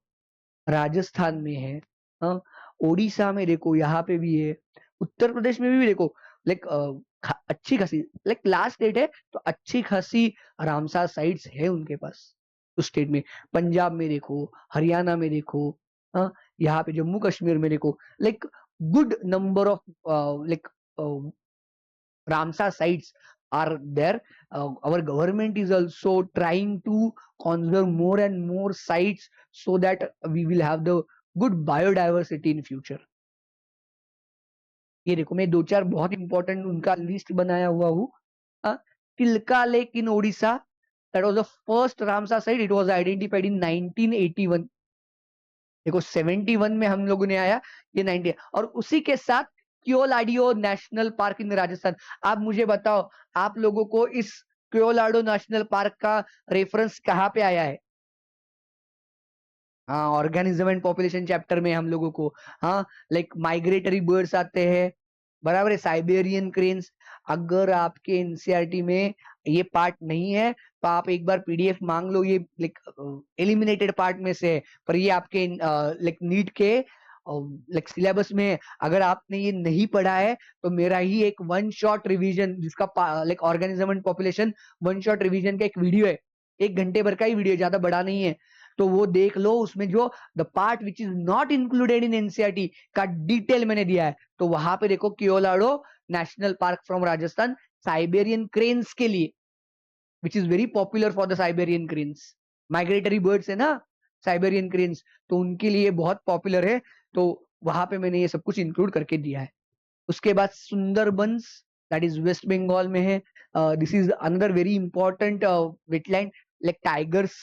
राजस्थान में है। हाँ, ओडिशा में देखो यहाँ पे भी है। उत्तर प्रदेश में भी देखो, लाइक अच्छी खासी, लाइक लास्ट स्टेट है तो अच्छी खासी रामसर साइट्स है उनके पास उस स्टेट में। पंजाब में देखो, हरियाणा में देखो, हाँ, यहाँ पे जम्मू कश्मीर में देखो, like good number of like Ramsar sites are there. Our government is also trying to conserve more and more sites so that we will have the good biodiversity in future. ये देखो, मैं 2-4 बहुत इंपॉर्टेंट उनका list बनाया हुआ हूँ। Tilka Lake in Odisha, that was the first Ramsar site. It was identified in 1981. देखो 71 में हम लोगों ने आया, ये 90, और उसी के साथ क्योलाडियो नेशनल पार्क इन राजस्थान। आप मुझे बताओ, आप लोगों को इस क्योलाडो नेशनल पार्क का रेफरेंस कहाँ पे आया है? हाँ, ऑर्गेनिज्म एंड पॉपुलेशन चैप्टर में हम लोगों को, हाँ, लाइक माइग्रेटरी बर्ड्स आते हैं, बराबर है, साइबेरियन क्रेन्स। अगर आपके एनसीईआरटी में ये पार्ट नहीं है तो आप एक बार पीडीएफ मांग लो, ये लाइक एलिमिनेटेड पार्ट में से है, पर ये आपके लाइक नीट के लाइक सिलेबस में है। अगर आपने ये नहीं पढ़ा है तो मेरा ही एक 1 शॉट रिवीजन, जिसका like organism and population 1 shot revision का एक वीडियो है, 1 घंटे भर का ही वीडियो, ज्यादा बड़ा नहीं है, तो वो देख लो। उसमें जो the part which is not included in NCERT का डिटेल मैंने दिया है, तो वहां पे देखो Keoladeo national park from Rajasthan, Siberian cranes के लिए, which is very popular for the Siberian cranes. Migratory birds है ना साइबेरियन क्रेन्स, तो उनके लिए बहुत पॉपुलर है, तो वहां पे मैंने ये सब कुछ इंक्लूड करके दिया है। उसके बाद Sundarbans, that is West Bengal में है। This is another very important wetland, like tigers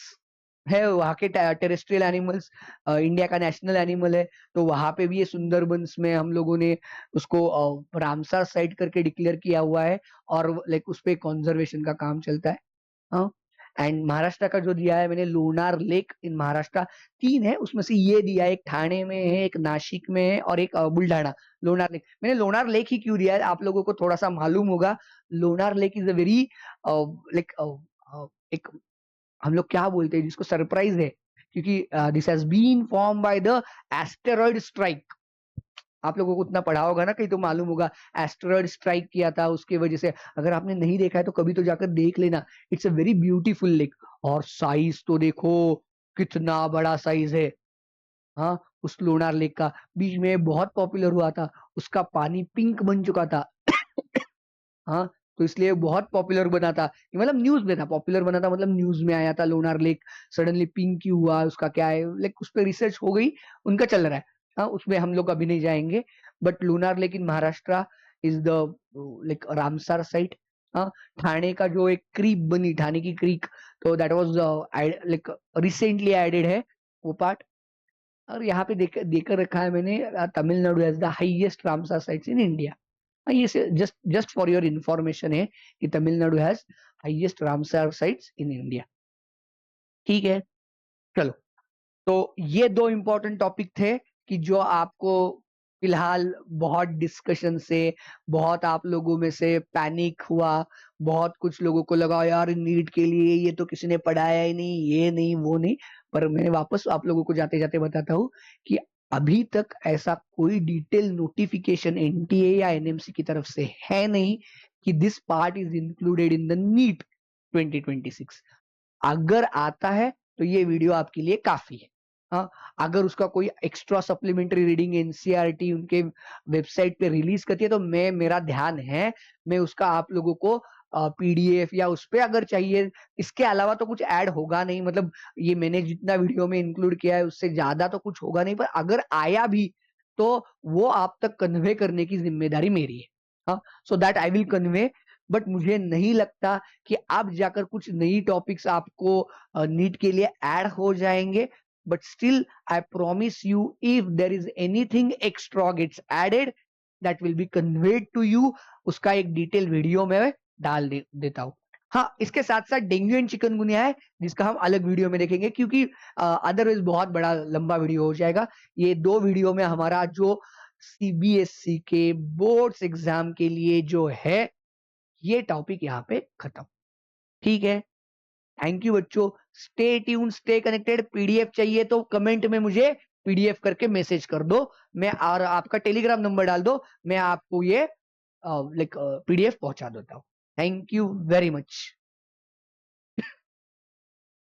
है वहां के, टेरेस्ट्रियल एनिमल्स, इंडिया का नेशनल एनिमल है, तो वहां पे भी ये सुंदरबंस में हम लोगों ने उसको रामसर साइट करके डिक्लेयर किया हुआ है, और लाइक उस पे कंजर्वेशन का काम चलता है। हाँ, एंड महाराष्ट्र का जो दिया है मैंने, लोनार लेक इन महाराष्ट्र, 3 है उसमें से ये दिया है, एक ठाणे में है, एक नासिक में है, और एक बुल्ढाना। लोनार लेक, मैंने लोनार लेक ही क्यों दिया है आप लोगों को थोड़ा सा मालूम होगा। Lonar lake is a very like एक, हम लोग क्या बोलते हैं जिसको, सरप्राइज है क्योंकि this has been form by the asteroid strike. आप लोगों को उतना पढ़ा होगा ना, कहीं तो मालूम होगा, एस्टेरॉइड स्ट्राइक किया था उसके वजह से। अगर आपने नहीं देखा है तो कभी तो जाकर देख लेना। It's a very beautiful lake, और साइज तो देखो कितना बड़ा साइज है। हाँ, उस लोनार लेक का बीच में बहुत पॉपुलर हुआ था, उसका पानी पिंक बन चुका था। हाँ, तो इसलिए बहुत पॉपुलर बना था, मतलब न्यूज में था, पॉपुलर बना था मतलब न्यूज में आया था लोनार लेक सडनली पिंक क्यों हुआ, उसका क्या है, लाइक उस पर रिसर्च हो गई, उनका चल रहा है। हाँ, उसमें हम लोग अभी नहीं जाएंगे। But Lonar lake in Maharashtra is the like Ramsar site. हाँ, ठाणे का जो एक क्रीक बनी, ठाणे की क्रीक, तो that was like recently added है वो पार्ट। और यहाँ पे देकर रखा है मैंने, Tamil Nadu has the highest Ramsar sites in India. ये just just for your information है कि Tamil Nadu has highest Ramsar sites in India. ठीक है, चलो। तो ये दो इंपॉर्टेंट टॉपिक थे कि जो आपको फिलहाल बहुत डिस्कशन से, बहुत आप लोगों में से पैनिक हुआ, बहुत कुछ लोगों को लगा यार नीट के लिए ये तो किसी ने पढ़ाया ही नहीं, ये नहीं वो नहीं। पर मैं वापस आप लोगों को जाते जाते बताता हूँ कि अभी तक ऐसा कोई डिटेल नोटिफिकेशन एनटीए या एनएमसी की तरफ से है नहीं कि this part is included in the NEET 2026। अगर आता है तो ये वीडियो आपके लिए काफी है। हाँ, अगर उसका कोई एक्स्ट्रा सप्लीमेंट्री रीडिंग एनसीईआरटी उनके वेबसाइट पे रिलीज करती है तो मेरा ध्यान है, मैं उसका आप लोगों को पीडीएफ या उस पे अगर चाहिए। इसके अलावा तो कुछ ऐड होगा नहीं, मतलब ये मैंने जितना वीडियो में इंक्लूड किया है उससे ज्यादा तो कुछ होगा नहीं, पर अगर आया भी तो वो आप तक कन्वे करने की जिम्मेदारी मेरी है। हाँ, so that I will convey. But मुझे नहीं लगता कि अब जाकर कुछ नई टॉपिक्स आपको नीट के लिए ऐड हो जाएंगे। But still I promise you, if there is anything extra gets added, that will be conveyed to you. उसका एक डिटेल वीडियो में डाल देता हूँ। हाँ, इसके साथ साथ डेंगू एंड चिकनगुनिया है, जिसका हम अलग वीडियो में देखेंगे, क्योंकि अदरवाइज बहुत बड़ा लंबा वीडियो हो जाएगा। ये दो वीडियो में हमारा जो सीबीएसई के बोर्ड्स एग्जाम के लिए जो है, ये टॉपिक यहाँ पे खत्म। ठीक है, थैंक यू बच्चों। Stay tune, stay connected. PDF चाहिए तो कमेंट में मुझे पीडीएफ करके मैसेज कर दो, मैं और आपका टेलीग्राम नंबर डाल दो, मैं आपको ये लाइक पीडीएफ पहुंचा देता हूँ। Thank you very much.